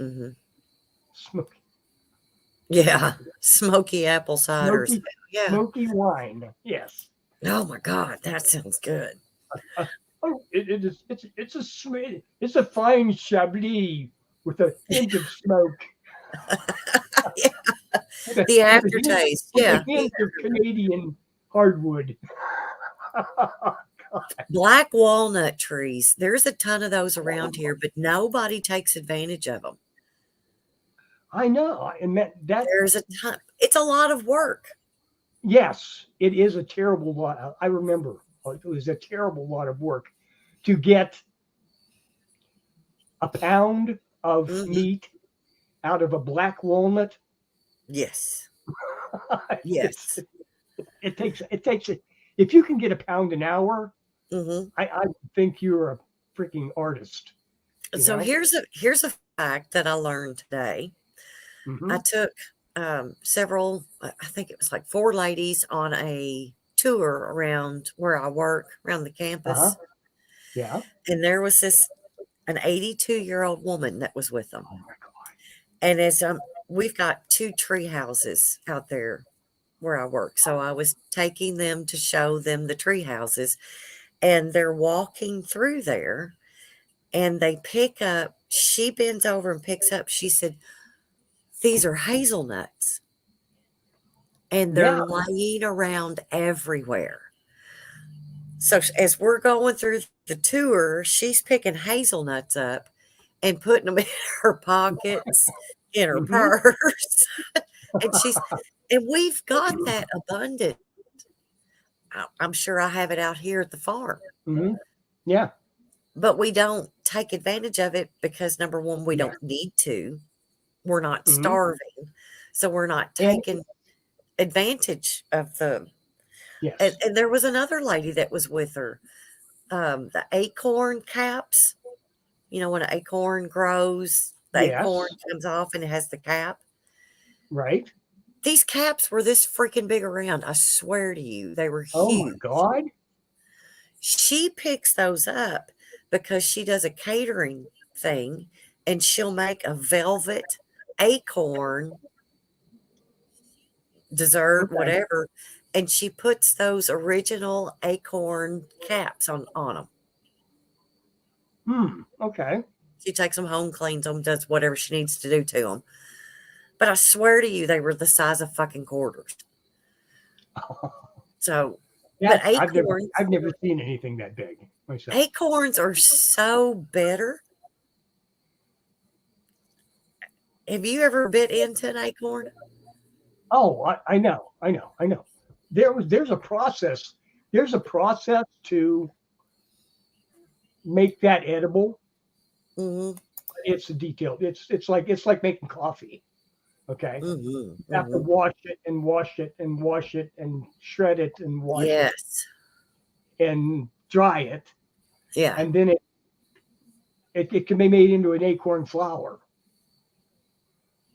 Mm-hmm. smoky, Yeah. Smoky apple ciders. smoky, Yeah. smoky wine. Yes. Oh my God, that sounds good. Oh, it is. It's a fine Chablis with a hint of smoke, Yeah. with a, The with a hint, aftertaste. with a Yeah. hint of Canadian hardwood. Black walnut trees. There's a ton of those around here, but nobody takes advantage of them. I know, and that There's a ton. It's a lot of work. yes, it is a terrible lot. I remember it was a terrible lot of work to get a pound of Mhm. meat out of a black walnut. Yes. It's, Yes. it takes it. If you can get a pound an hour, Hmm. I think you're a freaking artist. You So know? here's a fact that I learned today. Mhm. I took several, I think it was like 4 ladies on a tour around where I work, around the Uh-huh. campus. Yeah. And there was an 82-year-old woman that was with them. Oh my God. And as we've got 2 tree houses out there where I work. So I was taking them to show them the tree houses, and they're walking through there, and they pick up, she bends over and picks up, she said, "These are hazelnuts." And they're Yeah. laying around everywhere. So as we're going through the tour, she's picking hazelnuts up and putting them in her pockets, in her Mhm. purse. And we've got that abundant. I'm sure I have it out here at the farm, Mhm. Yeah. but we don't take advantage of it because number one, we Yeah. don't need to. We're not Mhm. starving. So we're not And taking advantage of the, yes. and there was another lady that was with her. The acorn caps, when an acorn grows, the acorn Yes. comes off and it has the cap. Right. These caps were this freaking big around. I swear to you, they were Oh my huge. God. She picks those up because she does a catering thing, and she'll make a velvet acorn dessert, Okay. whatever, and she puts those original acorn caps on them. Okay. She takes them home, cleans them, does whatever she needs to do to them. But I swear to you, they were the size of fucking quarters. So, but I've never seen anything that big myself. acorns are so bitter. Have you ever bit into an acorn? Oh, I know. There's a process. There's a process to make that edible. Hmm. It's a detail. It's like making coffee. Okay. Hmm. You have to wash it and wash it and wash it and shred it and wash Yes. it and dry it, Yeah. and then it can be made into an acorn flour.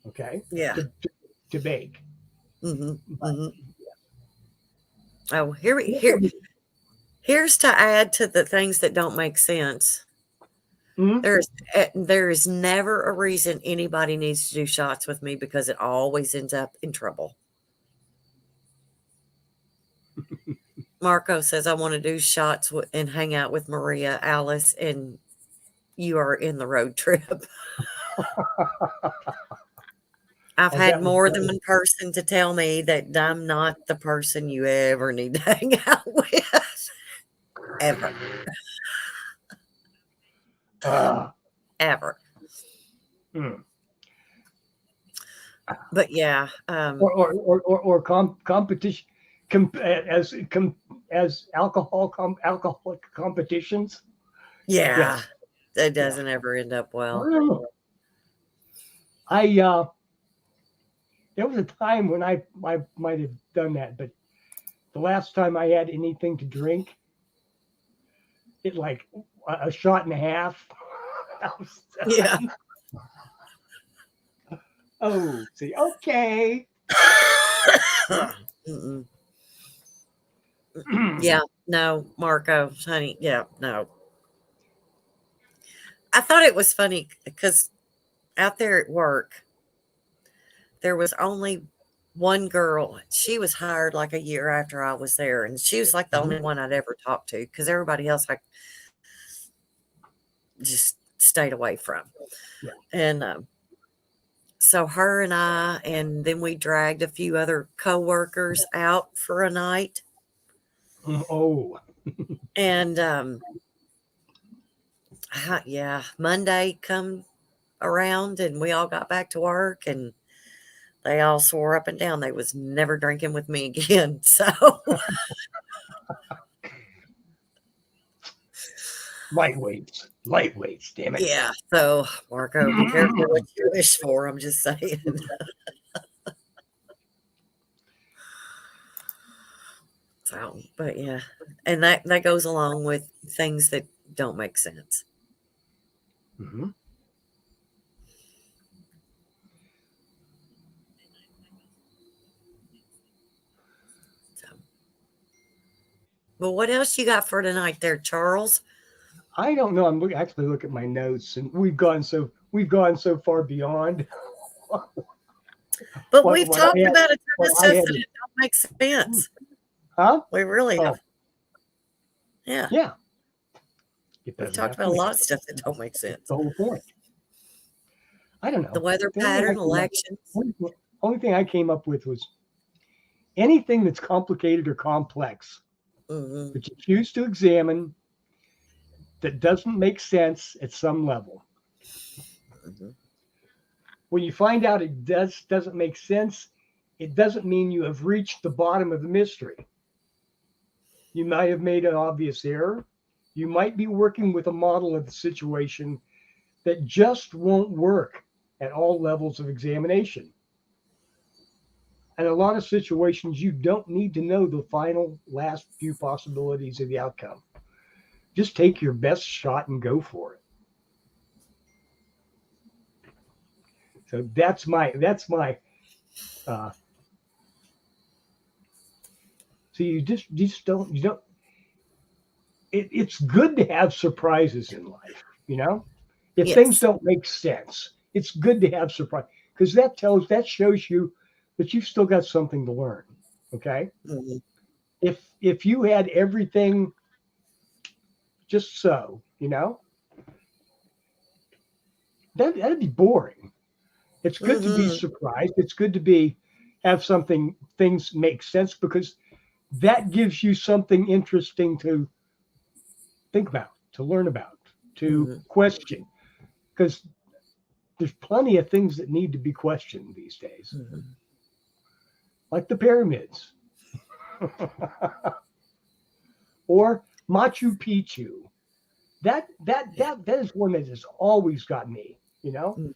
Okay. Yeah. To bake. Hmm. But, Hmm. Oh, here's to add to the things that don't make sense. Mhm. There is never a reason anybody needs to do shots with me because it always ends up in trouble. Marco says, I want to do shots and hang out with Maria, Alice, and you are in the road trip. I've Oh, had that was more that than was one person to tell me that I'm not the person you ever need to hang out with. Ever. Ever. mm. But yeah. or competition as alcoholic competitions. Yeah. Yes. It Yeah. doesn't ever end up well. There was a time when I might have done that, but the last time I had anything to drink, it like a shot and a half. I was Yeah. done. Oh, see, okay. Mm-mm. Yeah, no, Marco, honey, yeah, no. I thought it was funny because out there at work, there was only one girl. She was hired like a year after I was there, and she was like the only one I'd ever talked to because everybody else I just stayed away from. Yeah. And so her and I, and then we dragged a few other coworkers out for a night. Oh, And yeah, Monday come around and we all got back to work and they all swore up and down they was never drinking with me again. So lightweights, damn it. yeah. So Marco, be careful what you wish for. I'm just saying. So, but yeah, and that goes along with things that don't make sense. Mm-hmm. So, well, what else you got for tonight, there, Charles? I don't know. I'm actually looking at my notes, and we've gone so far beyond. But what we've talked I had, about a ton what of I stuff had. that it don't make sense. Huh? We really Oh, have. Yeah. yeah. It We've doesn't talked have about to a make lot of sense. stuff that don't make That's sense. the whole point. I don't know. The weather The only thing pattern, I came up- elections. only thing I came up with was anything that's complicated or complex Mm-hmm. that you choose to examine that doesn't make sense at some level. Mm-hmm. When you find out it doesn't make sense, it doesn't mean you have reached the bottom of the mystery. You might have made an obvious error. You might be working with a model of the situation that just won't work at all levels of examination. And a lot of situations, you don't need to know the final last few possibilities of the outcome. Just take your best shot and go for it. So that's my so you just don't it's good to have surprises in life, you know? If Yes. things don't make sense, it's good to have surprise because that shows you that you've still got something to learn. Okay. Mm-hmm. If you had everything just so, you know, that'd be boring. It's good to be surprised. It's good to have things make sense because that gives you something interesting to think about, to learn about, to question. Because there's plenty of things that need to be questioned these days, like the pyramids or Machu Picchu. That is one that has always got me. You know,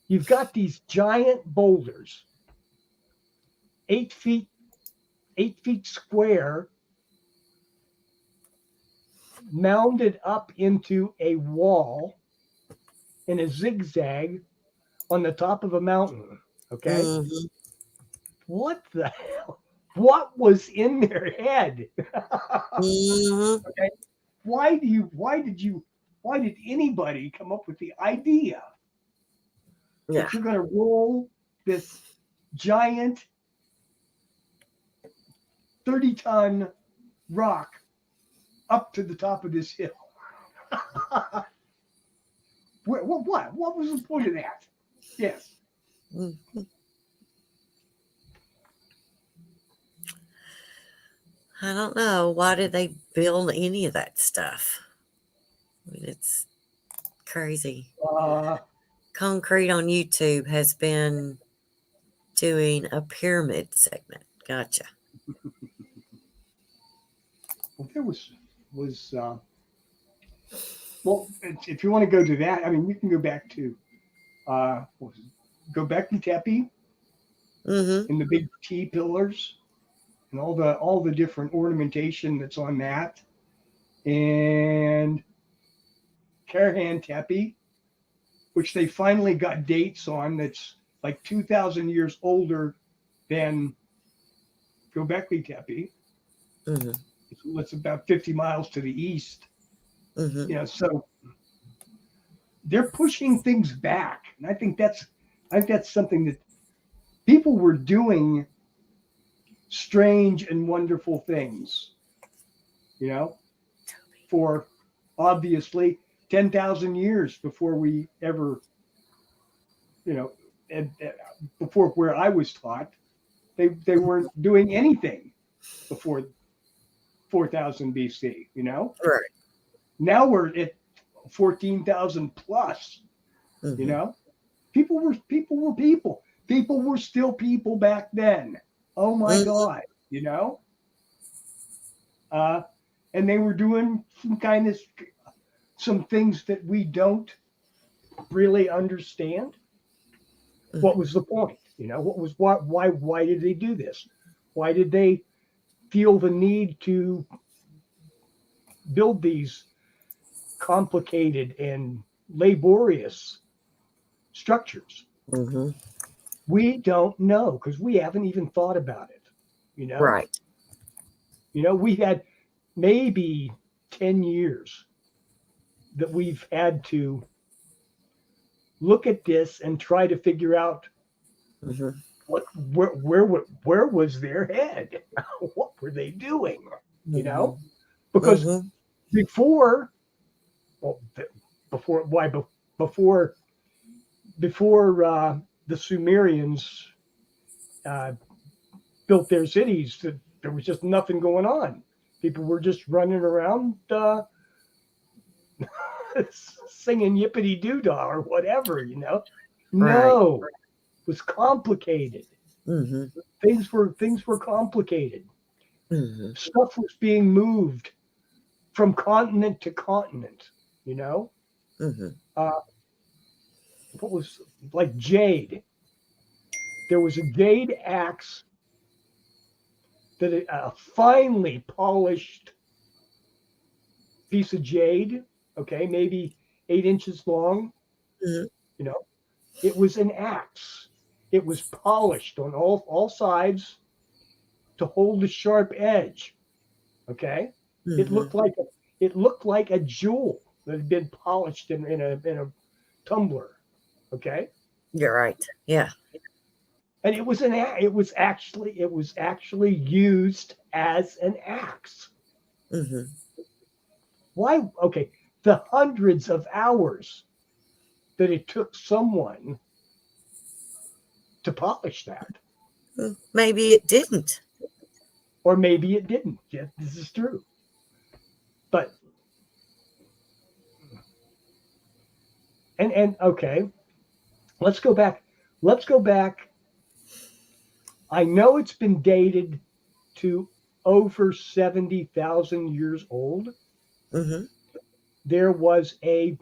you've got these giant boulders, 8 feet square, mounded up into a wall in a zigzag on the top of a mountain. Okay. Mm-hmm. What the hell? What was in their head? Okay. Why did anybody come up with the idea that you're going to roll this giant 30-ton rock up to the top of this hill. What was the point of that? Yes. Mhm. I don't know. Why did they build any of that stuff? I mean, it's crazy. Uh, Concrete on YouTube has been doing a pyramid segment. Gotcha. well, there was well, if you want to go to that, I mean, you can go back to what was it? Göbekli Tepe Mm-hmm. and the big T pillars and all the different ornamentation that's on that, and Karahan Tepe, which they finally got dates on. That's like 2,000 years older than Göbekli Tepe. Mm-hmm. It's about 50 miles to the east. Mm-hmm. You know, so they're pushing things back, and I think that's something that people were doing strange and wonderful things, you know, for obviously 10,000 years before we ever, you know, and before where I was taught, they weren't doing anything before 4,000 BC, you know. Right. Now we're at 14,000 plus, Mm-hmm. you know. People were people. People were still people back then. Oh my Mm-hmm. God, you know. And they were doing some things that we don't really understand. Mm-hmm. What was the point? You know, why did they do this? Why did they feel the need to build these complicated and laborious structures? Mm-hmm. We don't know because we haven't even thought about it. You know, Right. We had maybe 10 years that we've had to look at this and try to figure out Mm-hmm. where was their head? What were they doing? You know, Mm-hmm. because Mm-hmm. before, well, before why before the Sumerians built their cities, there was just nothing going on. People were just running around singing yippity doo dah or whatever, you know. Right. No, it was complicated. Mm-hmm. Things were complicated. Mm-hmm. Stuff was being moved from continent to continent, you know. Mm-hmm. What was like jade? There was a jade axe that a finely polished piece of jade, okay, maybe 8 inches long, Mm-hmm. you know. It was an axe. It was polished on all sides to hold a sharp edge. Okay, it Mm-hmm. looked like a jewel that had been polished in a tumbler. Okay, You're right. Yeah. and it was actually used as an axe. Mm-hmm. Why? Okay, the hundreds of hours that it took someone to polish that, Maybe it didn't. or maybe it didn't. Yeah, this is true, but and okay, let's go back. Let's go back. I know it's been dated to over 70,000 years old. Mm-hmm. There was a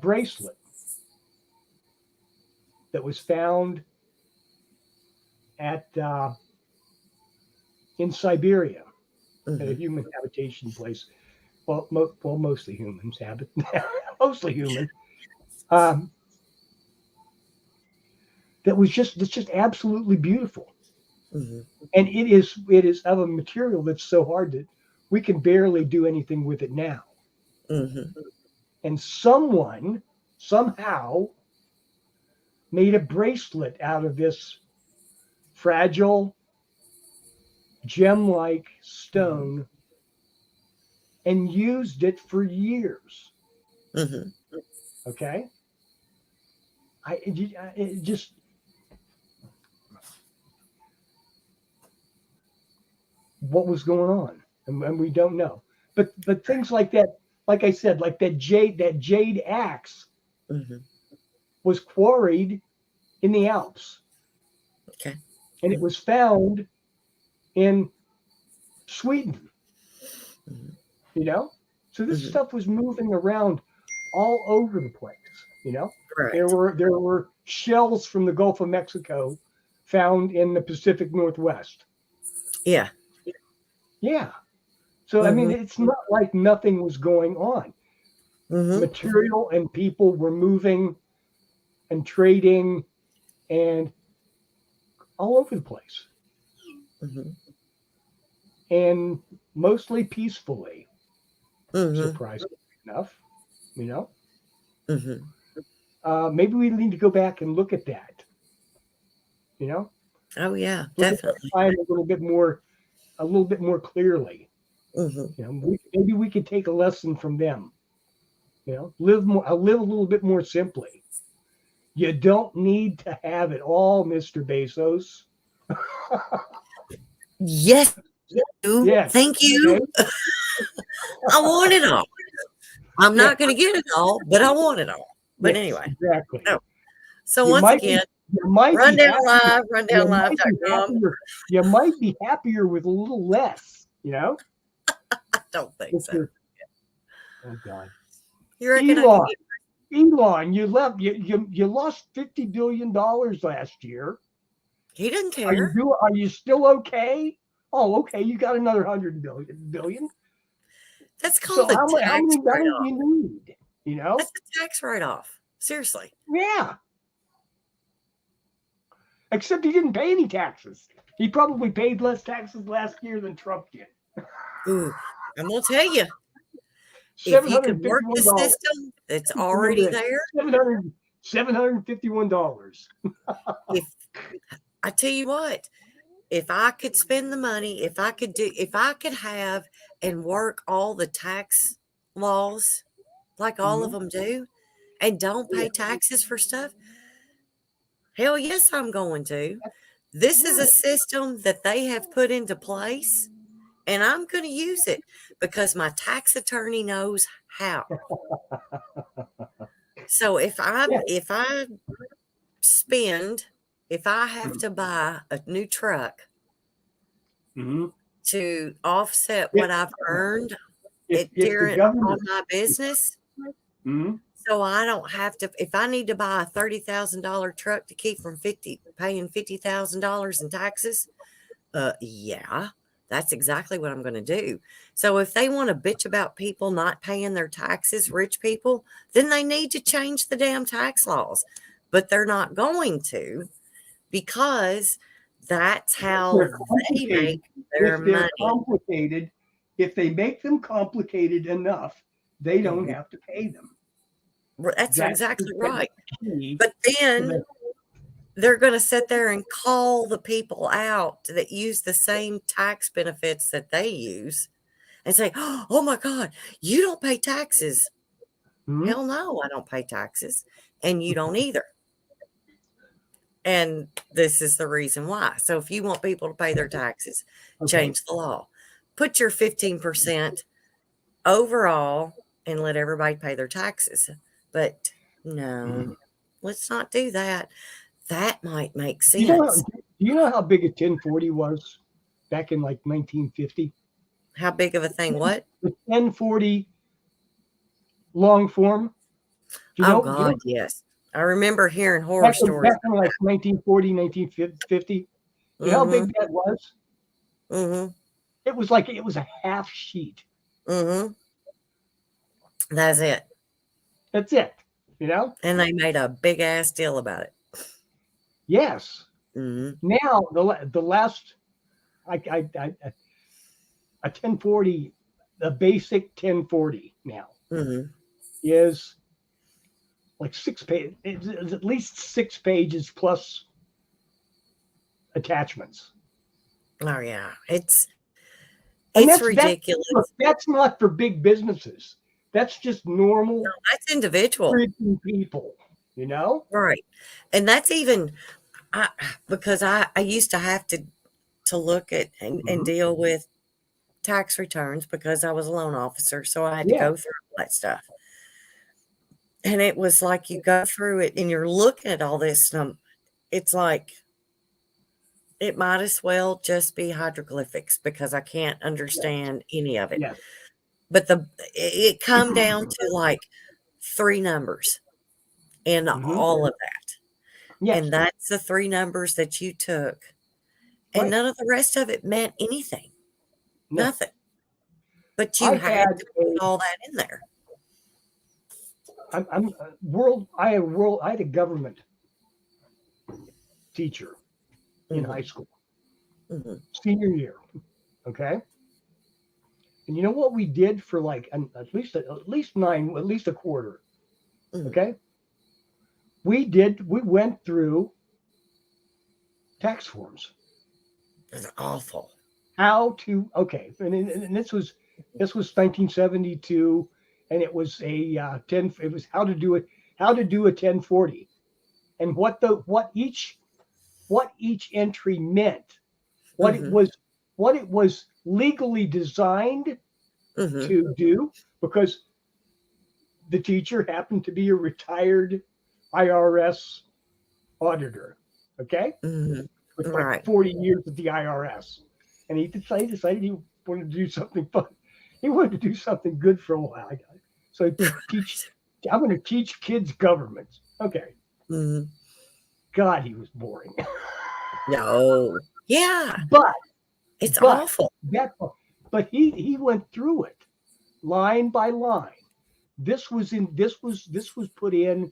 bracelet that was found at in Siberia at a Mm-hmm. human habitation place. Well, mostly humans habit, mostly human. Um, that's just absolutely beautiful, Mm-hmm. and it is of a material that's so hard that we can barely do anything with it now. Mm-hmm. And someone somehow made a bracelet out of this fragile gem-like stone and used it for years. Mm-hmm. Okay, it just what was going on, and we don't know. But things like that, like I said, like that jade axe Mm-hmm. was quarried in the Alps, Okay. and it was found in Sweden. Mm-hmm. You know, so this Mm-hmm. stuff was moving around all over the place. You know, there Correct. were shells from the Gulf of Mexico found in the Pacific Northwest. Yeah. Yeah. So I mean, Mm-hmm. it's not like nothing was going on. Mm-hmm. Material and people were moving and trading and all over the place, Mm-hmm. and mostly peacefully, Mm-hmm. surprisingly enough. You know, Mm-hmm. maybe we need to go back and look at that. You know, Oh yeah, look at that definitely. time a little bit more clearly. Mm-hmm. You know, maybe we could take a lesson from them. You know, live a little bit more simply. You don't need to have it all, Mr. Bezos. Yes, you. Yes. Thank Okay. you. I want it all. I'm Yeah. not going to get it all, but I want it all. But Yes. anyway, Exactly. no. So You once might be. again, You might be happy. You might be rundownlive.com. happier. You might be happier with a little less. You know, I don't think so. Mr. Oh God, You reckon I can Elon. get? Elon, you lost $50 billion last year. He doesn't care. Are you still okay? Oh, okay. You got another 100 billion. That's So called a how tax many do write-off. you need? You know? That's a tax write-off. Seriously. Yeah. Except he didn't pay any taxes. He probably paid less taxes last year than Trump did. Ooh, I'm gonna tell you, if Seven you hundred could work the fifty-one dollars. system that's Remember already that? there, $751. if I tell you what, if I could spend the money, if I could have and work all the tax laws like all of Mhm. them do and don't Yeah. pay taxes for stuff, hell yes, I'm going to. This is Yeah. a system that they have put into place, and I'm going to use it because my tax attorney knows how. So Yeah. spend, if I have to buy a new truck Mhm. to offset If, what I've earned if the during on government. my business, Mhm. so I don't have to. If I need to buy a $30,000 truck to keep from paying $50,000 in taxes, yeah, that's exactly what I'm going to do. So if they want to bitch about people not paying their taxes, rich people, then they need to change the damn tax laws. But they're not going to, because that's how They're they complicated. make their If they're money. complicated, if they make them complicated enough, they don't Mhm. have to pay them. That's That's exactly right. the key But to then the. they're going to sit there and call the people out that use the same tax benefits that they use and say, oh my God, you don't pay taxes. Mhm. Hell no, I don't pay taxes. And you don't either. And this is the reason why. So if you want people to pay their taxes, Okay. change the law. Put your 15% overall and let everybody pay their taxes. But no, let's not do that. That might make sense. Do you know how big a 1040 was back in like 1950? How big of a thing? What? The 1040 long form. Do you Oh know? God, yes. I remember hearing horror Back stories. in like 1940, 1950. Do you know how Mm-hmm. big that was? Mm-hmm. It was a half sheet. Mm-hmm. That's it. That's it. You know? And they made a big ass deal about it. Yes. Mm-hmm. Now the last a 1040, the basic 1040 now Mm-hmm. is like 6 pages. It's at least 6 pages plus attachments. Oh yeah, And it's that's ridiculous. look, that's not for big businesses. That's just normal That's individual, freaking people, you know? right? And that's even I because I used to have to look at and Mhm. deal with tax returns because I was a loan officer, so I had to Yeah. go through all that stuff. And it was like you go through it and you're looking at all this, it's like it might as well just be hieroglyphics because I can't Yes. understand any of it. Yes. But it come down to like 3 numbers and Hmm. all of that. Yes. And that's the 3 numbers that you took, and Right. none of the rest of it meant anything. No. Nothing. But you I had had to put all that in there. I'm world. I had a government teacher in high Mhm, school, mhm, senior year. Okay. And you know what we did for like at least a quarter. mhm. Okay. We went through tax forms. It's awful. How to okay, and this was 1972, and it was a 10. It was how to do a 1040, and what each entry meant, what it Mhm, was what it was legally designed mhm, to do, because the teacher happened to be a retired IRS auditor. Okay, mhm. with like Right. 40 years at the IRS, and he decided he wanted to do something fun. He wanted to do something good for a while. So teach. I'm going to teach kids government. Okay. Mhm. God, he was boring. No. Yeah, but it's but awful. that but he went through it line by line. This was put in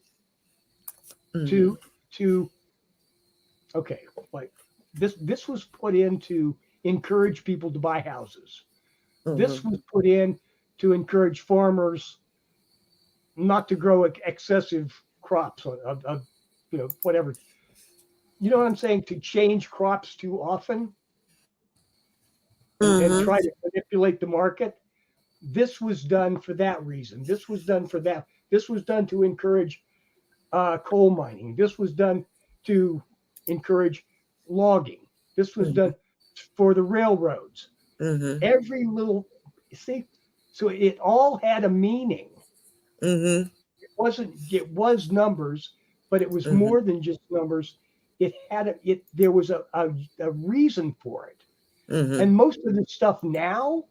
Mhm, to to okay, like this was put in to encourage people to buy houses. This mhm, was put in to encourage farmers not to grow excessive crops of whatever. You know what I'm saying? To change crops too often and mhm, try to manipulate the market. This was done for that reason. This was done for that. This was done to encourage coal mining. This was done to encourage logging. This was mhm, done for the railroads. mhm, Every little, see, so it all had a meaning. mhm, It was numbers, but it was mhm, more than just numbers. There was a reason for it. mhm, And most of the stuff now,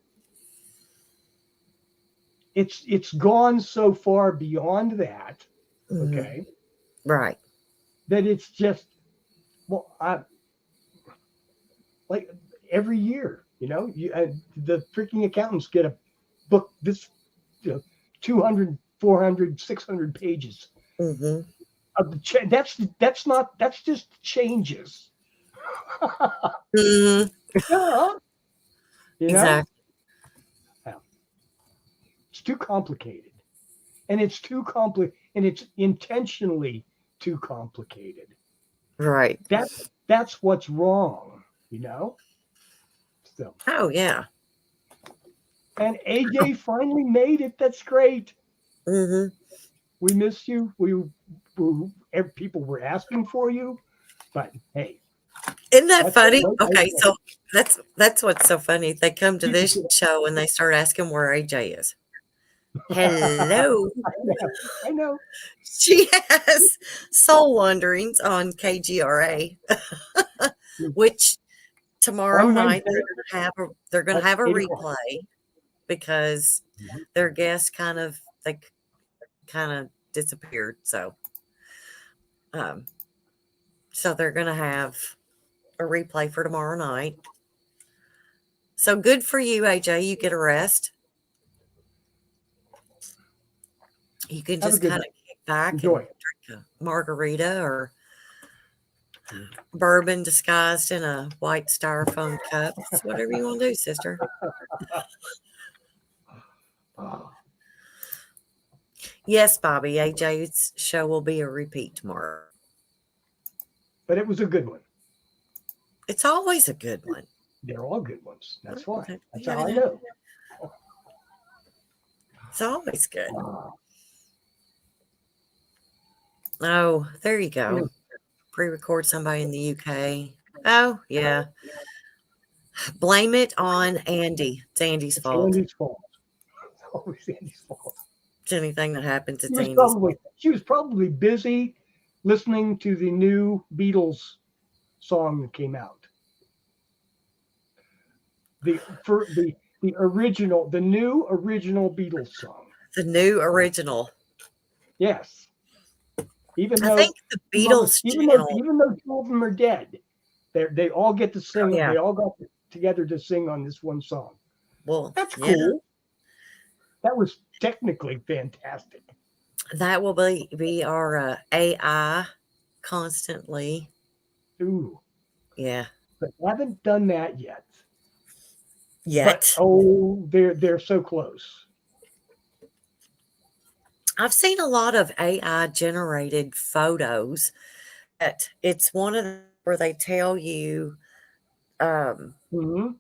it's gone so far beyond that, mhm. okay, Right. that it's just, well, like every year, the freaking accountants get a book this, you know, 200, 400, 600 pages Mhm, of that's just changes. mhm. Yeah, you know, Exactly. yeah, it's too complicated, and it's intentionally too complicated. Right. That's what's wrong, you know. So, Oh, yeah. and AJ finally made it. That's great. Mhm. We missed you. People were asking for you, but hey, Isn't that that's what funny? most Okay, AJ. so that's what's so funny. They come to People this get. show and they start asking where AJ is. Hello. I know. She has Soul Wanderings on KGRA, which tomorrow On night Wednesday they're gonna at have a 8 o'clock. replay because their guests they kind of disappeared. Um, so they're gonna have a replay for tomorrow night. So good for you, AJ. You get a rest. You can Have a just good kind night. of kick back Enjoy and it. drink a margarita or bourbon disguised in a white styrofoam cup. It's whatever you want to do, sister. Oh, Yes, Bobby. AJ's show will be a repeat tomorrow. but it was a good one. It's always a good one. They're all good ones. That's why. Okay. That's Yeah, how I yeah. know. It's always good. Uh, Oh, there you go. mm, Pre-record somebody in the UK. Oh, yeah. Blame it on Andy. It's Andy's it's fault. Andy's fault. It's always Andy's fault. It's anything that happens, She it's was Andy's probably fault. she was probably busy listening to the new Beatles song that came out. The new original Beatles song. The new original. Yes. Even I though think the Beatles channel. even though two of them are dead, they all get to sing. Yeah. They all got together to sing on this one song. Well, That's yeah, cool. That was technically fantastic. that will be our AI constantly. Ooh, Yeah. but haven't done that yet. Yet. But oh, they're so close. I've seen a lot of AI generated photos. That it's one of the where they tell you Hmm.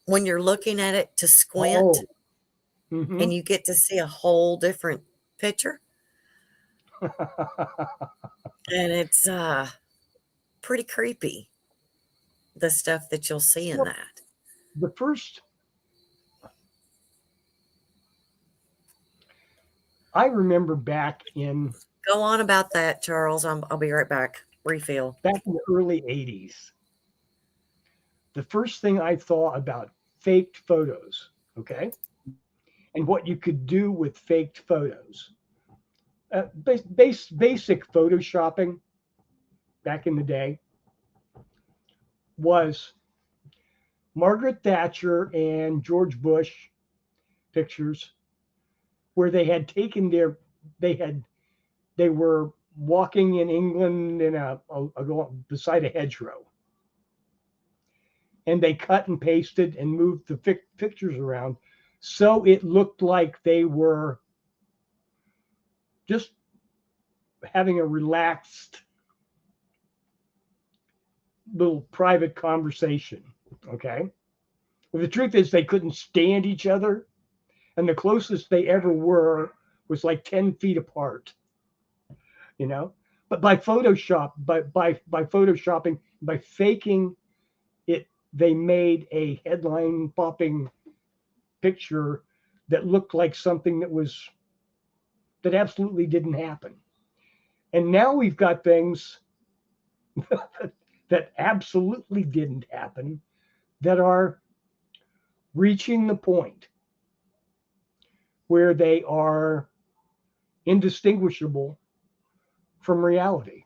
when you're looking at it to squint Oh. Hmm. and you get to see a whole different picture. And it's pretty creepy, the stuff that you'll see in Well, that. the first, I remember back in Go on about that, Charles. I'll be right back. Refill. the early 80s, the first thing I thought about faked photos, okay, and what you could do with faked photos. Basic photoshopping back in the day was Margaret Thatcher and George Bush pictures where they had taken they were walking in England in beside a hedgerow, and they cut and pasted and moved the pictures around so it looked like they were just having a relaxed little private conversation. Okay. Well, the truth is they couldn't stand each other, and the closest they ever were was like 10 feet apart, you know. But by photoshopping, by faking it, they made a headline popping picture that looked like something that absolutely didn't happen. And now we've got things that absolutely didn't happen that are reaching the point where they are indistinguishable from reality.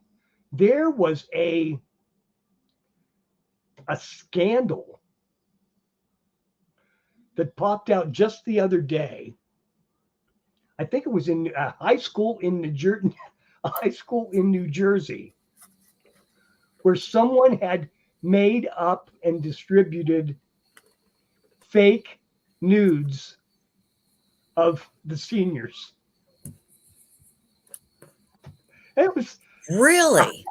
There was a scandal that popped out just the other day. I think it was in a high school in New Jersey, where someone had made up and distributed fake nudes of the seniors. It was Really?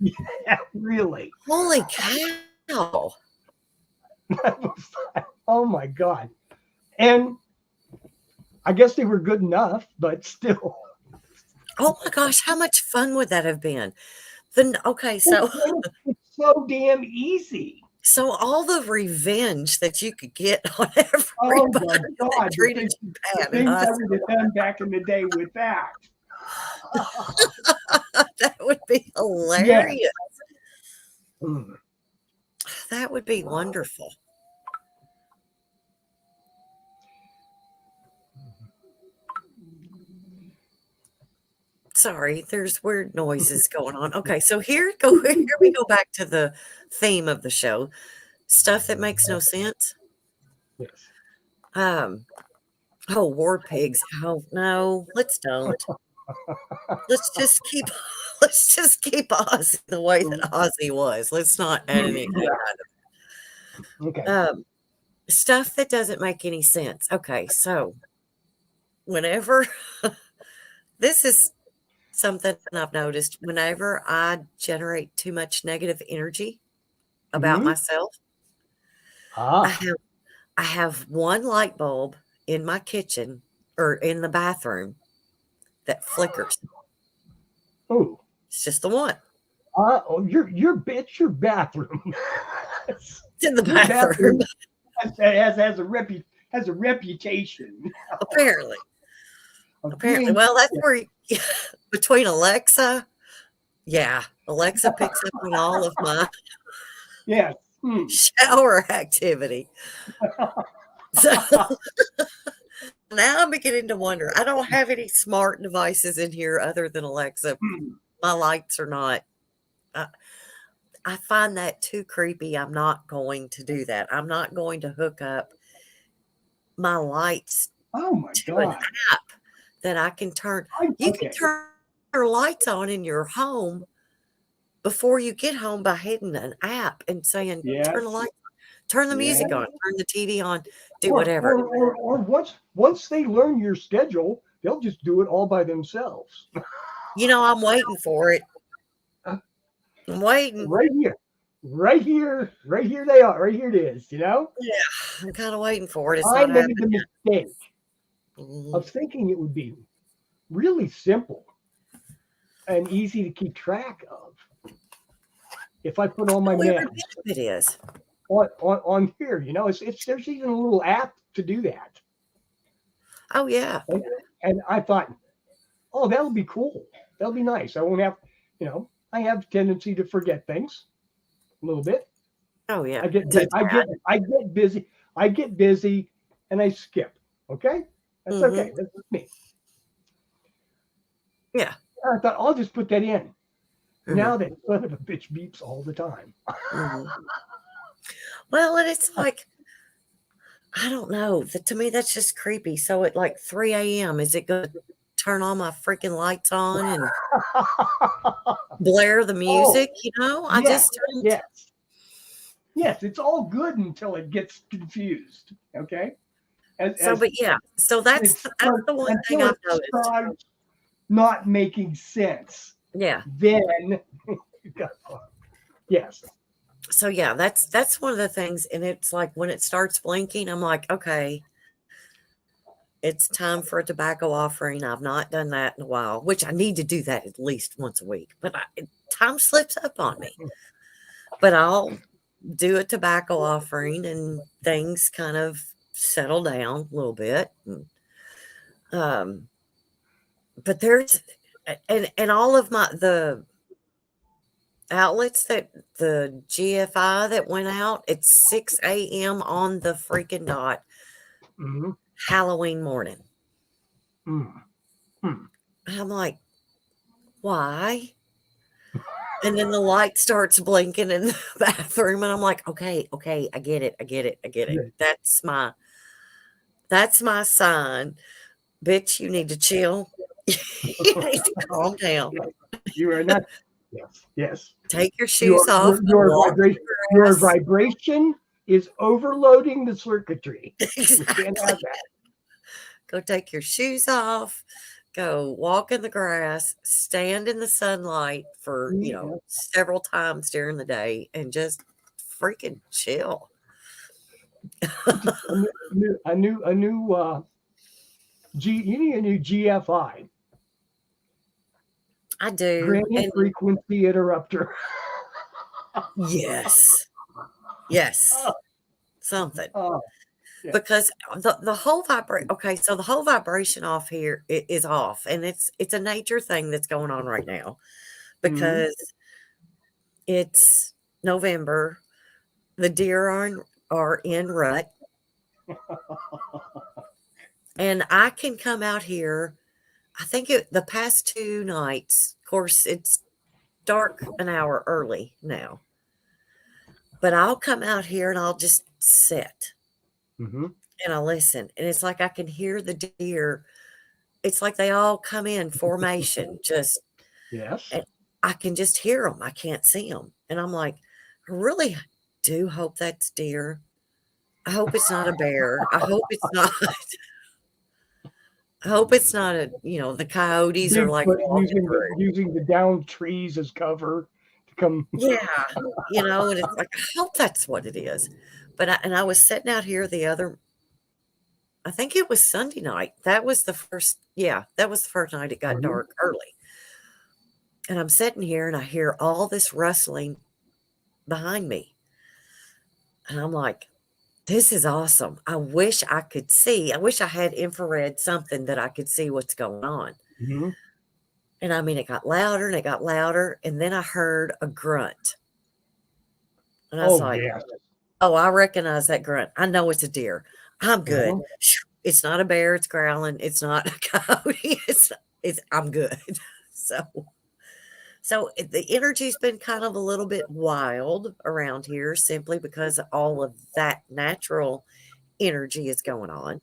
yeah, really. Holy cow. Oh my God. And I guess they were good enough, but still. Oh my gosh, how much fun would that have been? Okay, so It's so damn easy. all the revenge that you could get on Oh my everybody that God. treated you The bad in things high I would have done back in the day with that. that would be Yes. hilarious. Mm. That would be wonderful. Sorry, there's weird noises going on. Okay, so here we go back to the theme of the show. Stuff that makes no sense. Yes. Oh, war pigs. Oh no, let's don't. Let's just keep Ozzy the way that Ozzy was. Let's not add anything Okay. stuff that doesn't make any sense. Okay, so whenever this is something I've noticed, whenever I generate too much negative energy about Mhm. myself, I Ah, have I have one light bulb in my kitchen or in the bathroom that flickers. oh, It's just the one. oh, it's your bathroom. It's in the Your bathroom, bathroom has a reputation apparently. of Apparently. being. Well, that's where between Alexa, yeah, Alexa picks up on all of my Yes. Hmm. shower activity. So now I'm beginning to wonder. I don't have any smart devices in here other than Alexa. Hmm. My lights are not. I, I find that too creepy. I'm not going to do that. I'm not going to hook up my lights Oh my to an God. app that I can turn. You can Okay. turn your lights on in your home before you get home by hitting an app and saying, "Turn the Yes. light, turn the Yeah. music on, turn the TV on, do Or whatever." or or, or once they learn your schedule, they'll just do it all by themselves. I'm waiting for it. I'm waiting. Right here. Right here. Right here they are. Right here it is, you know? Yeah, I'm kind of waiting for it. It's I not made the happening mistake yet. Mhm. of thinking it would be really simple and easy to keep track of if I put all my Oh, every meds bit of it is. on here. You know, it's there's even a little app to do that. Oh yeah. And, and I thought, oh, that'll be cool. That'll be nice. I won't have, I have a tendency to forget things a little bit. Oh yeah. I get To I get that. I get busy. I get busy and I skip. Okay? That's Hmm. okay. That's me. Yeah. And I thought I'll just put that in. Hmm. Now that son of a bitch beeps all the time. Hmm. Well, and it's like I don't know. To me, that's just creepy. So at like 3 a.m., is it going to turn all my freaking lights on and blare the Oh, music? I yes, just don't. yes, yes. It's all good until it gets confused. Okay, So, as but yeah. So that's that's the one thing until I've it noticed. starts not making sense. Yeah. Then, yes. So yeah, that's one of the things. And it's like when it starts blinking, I'm like, okay, it's time for a tobacco offering. I've not done that in a while, which I need to do that at least once a week. But time slips up on me. But I'll do a tobacco offering and things kind of settle down a little bit. Um, but there's and all of the outlets that the GFI that went out at 6 a.m. on the freaking dot Mm-hmm. Halloween morning. Mm-hmm. And I'm like, why? And then the light starts blinking in the bathroom, and I'm like, okay, I get it, I get it, I get it. That's my sign. Bitch, you need to chill. You need to calm down. You are not. Yes, yes. Take your shoes off, go Your walk in vibration the your grass. vibration is overloading the circuitry. We can't have Exactly. that. Go take your shoes off, go walk in the grass, stand in the sunlight for, Yeah. several times during the day and just freaking chill. A new you need a new GFI, I do. granny And frequency interrupter. yes, yes, something. Oh, yeah. Because the whole vibration, okay, so the whole vibration off here is off, and it's a nature thing that's going on right now Mhm. because it's November. The deer are in rut, and I can come out here. I think the past 2 nights, of course, it's dark an hour early now, but I'll come out here and I'll just sit Mhm. and I listen, and it's like I can hear the deer. It's like they all come in formation, just Yes. and I can just hear them. I can't see them, and I'm like, I really do hope that's deer. I hope it's not a bear. I hope it's not. I hope it's not the coyotes are like Bigfoot walking through. using the downed trees as cover to come. Yeah, and it's like, I hope that's what it is. And I was sitting out here I think it was Sunday night. That was the first night it got dark early. And I'm sitting here and I hear all this rustling behind me. And I'm like, this is awesome. I wish I had infrared something that I could see what's going on. Mm-hmm. And I mean, it got louder and it got louder. And then I heard a grunt. And I was like, yeah. oh, I recognize that grunt. I know it's a deer. I'm good. Uh-huh. It's not a bear. It's growling. It's not a coyote. I'm good. So the energy's been kind of a little bit wild around here simply because all of that natural energy is going on.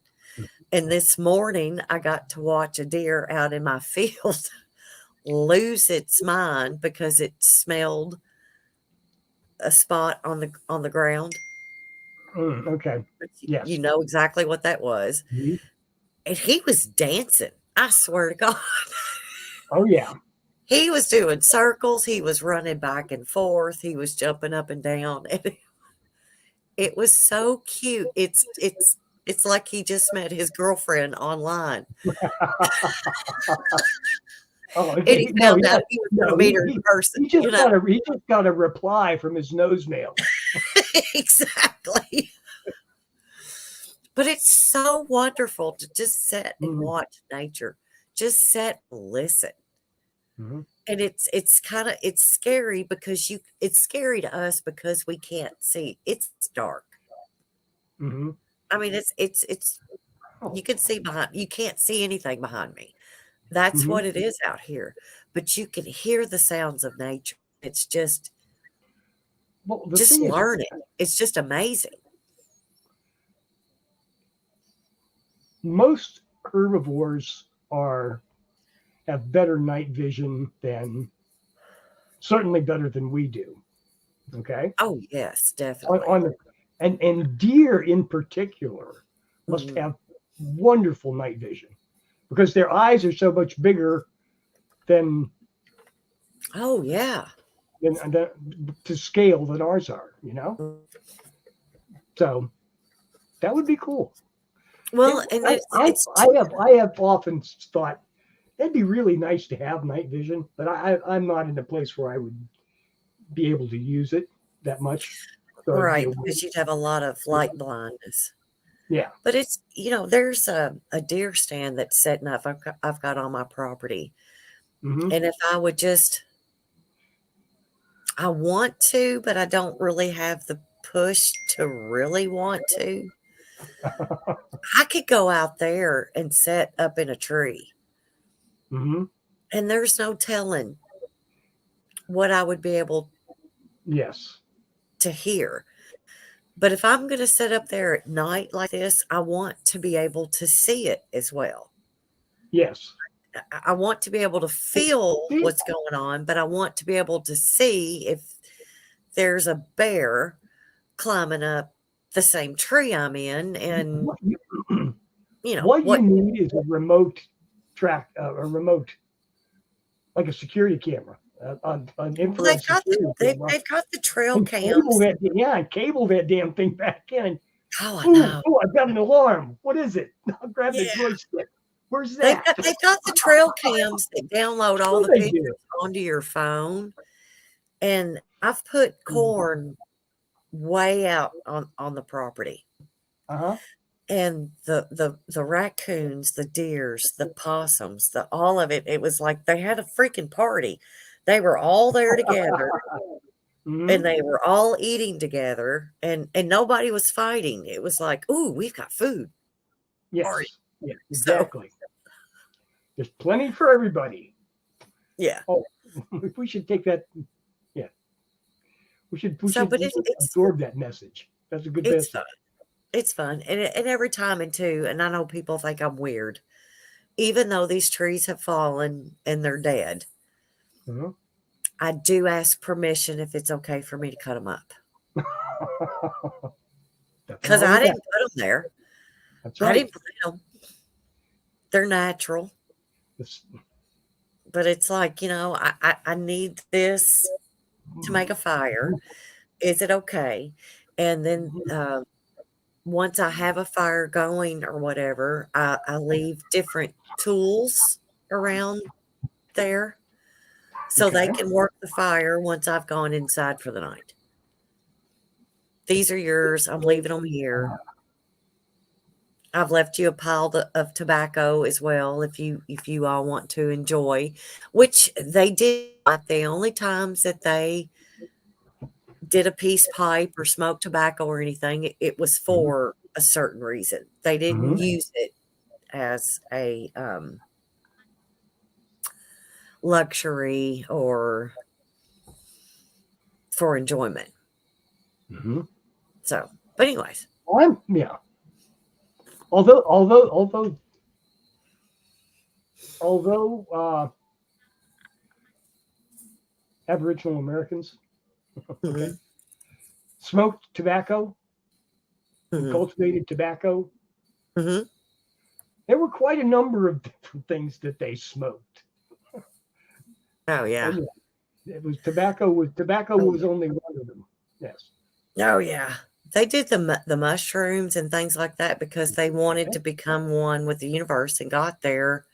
And this morning I got to watch a deer out in my field lose its mind because it smelled a spot on the ground. Okay. Yes. You know exactly what that was. Mm-hmm. And he was dancing. I swear to God. Oh, yeah. He was doing circles. He was running back and forth. He was jumping up and down. And it was so cute. It's like he just met his girlfriend online. And he found out he was going to meet her in person. He just got a reply from his nose mail. Exactly. But it's so wonderful to just sit and watch nature. Just sit and listen. Mm-hmm. And it's scary because it's scary to us because we can't see. It's dark. Mm-hmm. I mean, it's you can see behind. You can't see anything behind me. That's what it is out here. But you can hear the sounds of nature. It's just learning. It's just amazing. Most herbivores have better night vision certainly better than we do. Okay. Oh yes, definitely. And deer in particular must have wonderful night vision because their eyes are so much bigger than. Oh yeah. To scale than ours are, you know. So that would be cool. Well, I have often thought that'd be really nice to have night vision, but I'm not in a place where I would be able to use it that much. So right, because you'd have a lot of light blindness. Yeah. But it's, there's a deer stand that's setting up. I've got on my property. Mm-hmm. And if I would I want to, but I don't really have the push to really want to. I could go out there and set up in a tree. Mm-hmm. And there's no telling what I would be able to hear. But if I'm going to sit up there at night like this, I want to be able to see it as well. Yes. I want to be able to feel what's going on, but I want to be able to see if there's a bear climbing up the same tree I'm in. And, what you need is a remote like a security camera, an infrared they've got the trail cams. Cable that damn thing back in. Oh, I know. Oh, I've got an alarm. What is it? I'll grab the joystick. Where's that? They've got the trail cams that download all the pictures onto your phone. And I've put corn way out on the property. Uh-huh. And the raccoons, the deers, the possums, all of it was like they had a freaking party. They were all there together. And they were all eating together, and nobody was fighting. It was like, ooh, we've got food. Yes. Yeah, exactly. There's plenty for everybody. Yeah. Oh, we should take that. Yeah. We should absorb that message. That's a good message. Fun. It's fun. And every time, and I know people think I'm weird, even though these trees have fallen and they're dead. Mm-hmm. I do ask permission if it's okay for me to cut them up. Because I didn't put them there. That's right. I didn't plant them. They're natural. But it's like, I need this to make a fire. Is it okay? And then once I have a fire going or whatever, I leave different tools around there so they Okay. can work the fire once I've gone inside for the night. These are yours. I'm leaving them here. I've left you a pile of tobacco as well if you all want to enjoy, which they did. The only times that they did a peace pipe or smoked tobacco or anything, it was Mhm. for a certain reason. They didn't Mhm. use it as a luxury or for enjoyment. Mhm. So, but anyways, Yeah. Although Aboriginal Americans, okay, hmm smoked tobacco and hmm cultivated tobacco, hmm there were quite a number of different things that they smoked. oh yeah, And yeah, it was tobacco oh was only one of them. Yes. oh yeah. They did the mushrooms and things like that because they wanted Okay. to become one with the universe and got their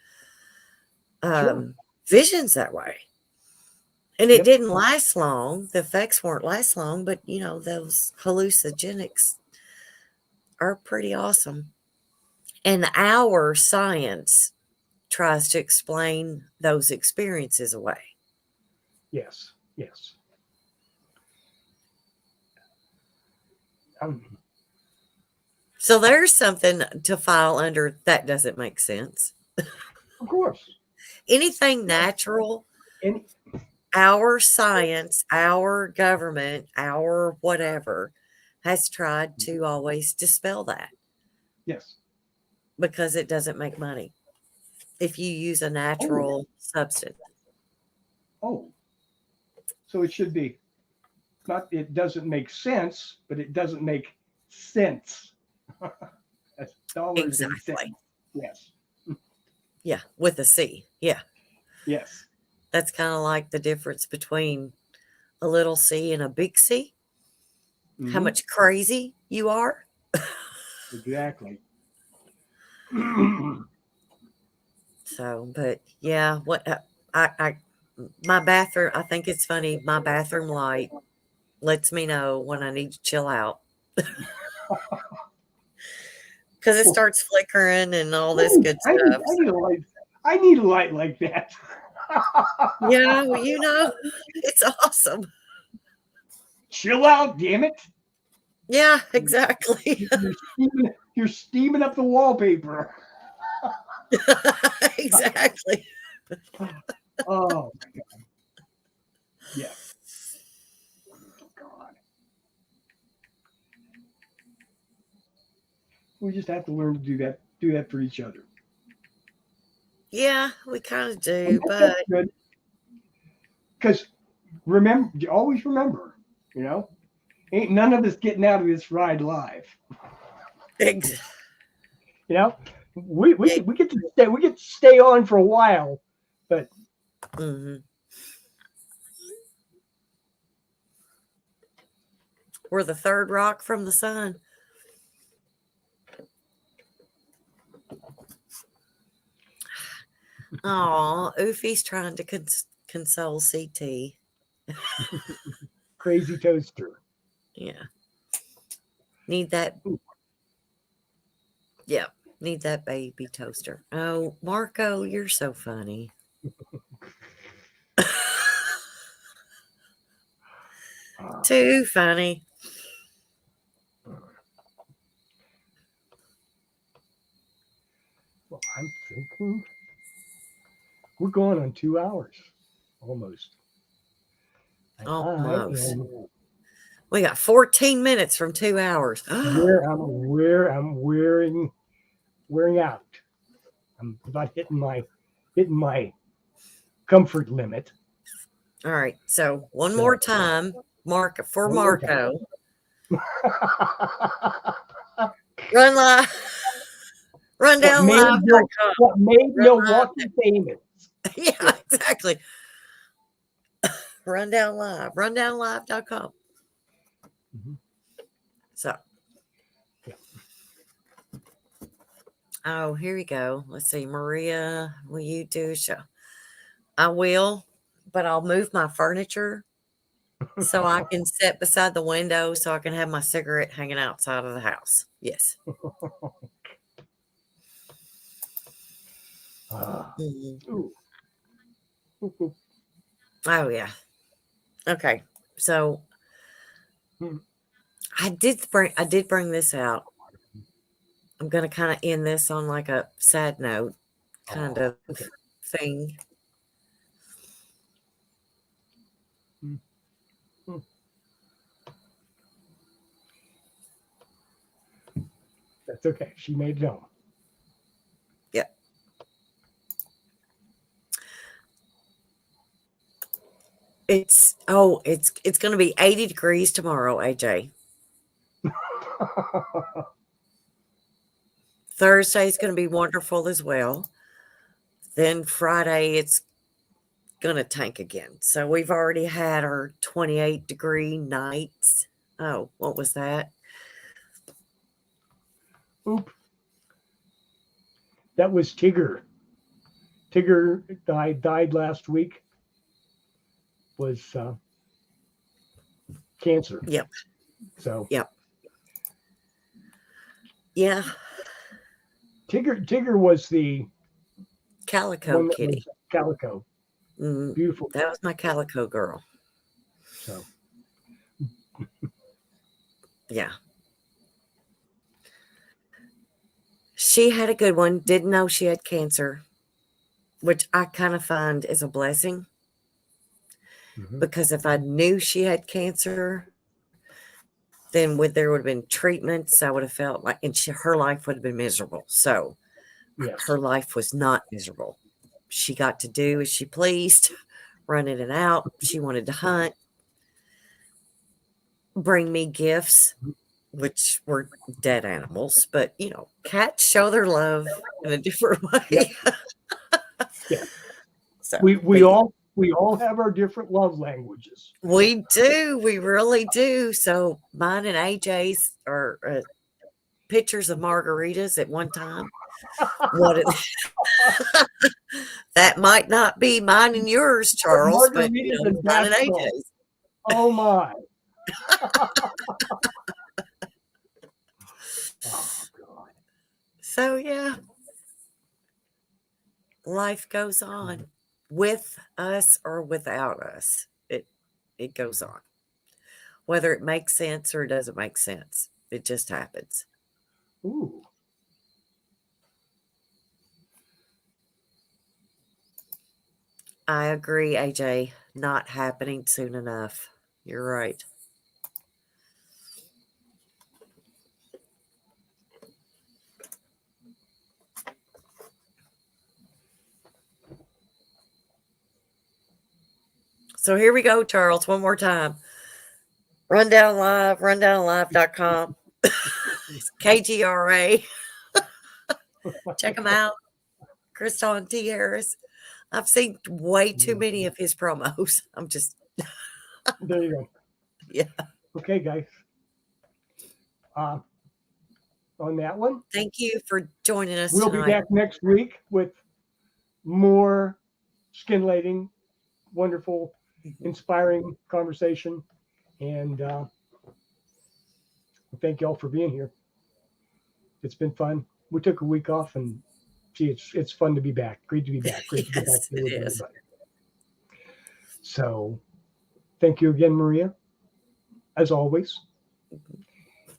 Sure. visions that way. And it Yep. didn't last long. The effects weren't last long, but those hallucinogenics are pretty awesome. And our science tries to explain those experiences away. Yes. Yes. Um, So there's something to file under that doesn't make sense. of course. Anything Yeah. natural, And our science, our government, our whatever has tried to always dispel that yes. because it doesn't make money if you use a Oh. natural substance. Oh. So it should be not. It doesn't make sense, but it doesn't make sense. That's dollars and cents. Exactly. Yes. Yeah, with a C. Yeah. Yes. That's kind of like the difference between a little C and a big C. How Hmm. much crazy you are. Exactly. So, but yeah, what I my bathroom, I think it's funny. My bathroom light lets me know when I need to chill out because it Well, starts flickering and all this good I need, stuff. I need a light. I need a light like that. Yeah, well, it's awesome. Chill out, damn it! Yeah, exactly. You're steaming up the wallpaper. Exactly. Oh yeah. God. We just have to learn to do that. Do that for each other. Yeah, we kind of And do, that's but good. Because always remember, you know, ain't none of us getting out of this ride live. ex- You know, we we ex- get, we get to stay on for a while, but mhm. We're the third rock from the sun. Oh, Oofy's trying to console CT. crazy toaster. Yeah. Need that. Yeah. Need that baby toaster. Oh, Marco, you're so funny. Uh, Too funny. well, I'm thinking we're going on 2 hours almost. And I Almost. am We got 14 minutes from 2 hours. All I'm wearing out. I'm about hitting my comfort limit. right. So one more So time, for one more time. Marco. Run live. what made Mil- Rundownlive.com. what made Run live. Milwaukee famous? Yeah, Yeah. exactly. Rundown Live. Rundownlive.com. Mhm. Oh, here we go. Let's see. Maria, will you do a show? I will, but I'll move my furniture so I can sit beside the window so I can have my cigarette hanging outside of the house. Yes. Mhm. Ooh. Ooh. Oh, yeah. Okay. So Hmm. I did bring this out. I'm going to kind of end this on like a sad note kind Oh, of okay. thing. Hmm. Hmm. That's okay. She made it home. Yeah. It's going to be 80 degrees tomorrow, AJ. Thursday is going to be wonderful as well. Then Friday it's going to tank again. So we've already had our 28-degree nights. Oh, what was that? Oop. That was Tigger. Tigger died last week. Was cancer. Yep. So Yep. Yeah. Tigger was the Calico one that kitty. was calico. Mm, Beautiful. that was my calico girl. So Yeah. She had a good one. Didn't know she had cancer, which I kind of find is a blessing because if I knew she had cancer, then there would have been treatments. I would have felt like, and her life would have been miserable. So yes. her life was not miserable. She got to do as she pleased, run in and out. She wanted to hunt, bring me gifts, which were dead animals. But, cats show their love in a different way. Yep. Yeah. So We all have our different love languages. we do. We really do. So mine and AJ's are pictures of margaritas at one time. That might not be mine and yours, Charles, but Margaritas and mine and bath salts. AJ's. Oh my. Oh God. So yeah, life goes on with us or without us. It goes on. Whether it makes sense or it doesn't make sense. It just happens. Ooh. I agree, AJ. Not happening soon enough. You're right. So here we go, Charles, one more time. Rundown Live, rundownlive.com. KGRA. Check him out. Kriston T. Harris. I've seen way too many of his promos. I'm just. There you go. Yeah. Okay, guys. On that one, Thank you for joining us we'll tonight. be back next week with more stimulating, wonderful, inspiring conversation. And thank you all for being here. It's been fun. We took a week off, and gee, it's fun to be back. Great to be back. Great to be Yes, back with it is. everybody. So, thank you again, Maria, as always,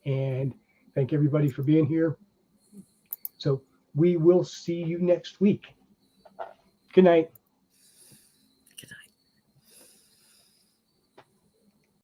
and thank everybody for being here. So we will see you next week. Good night.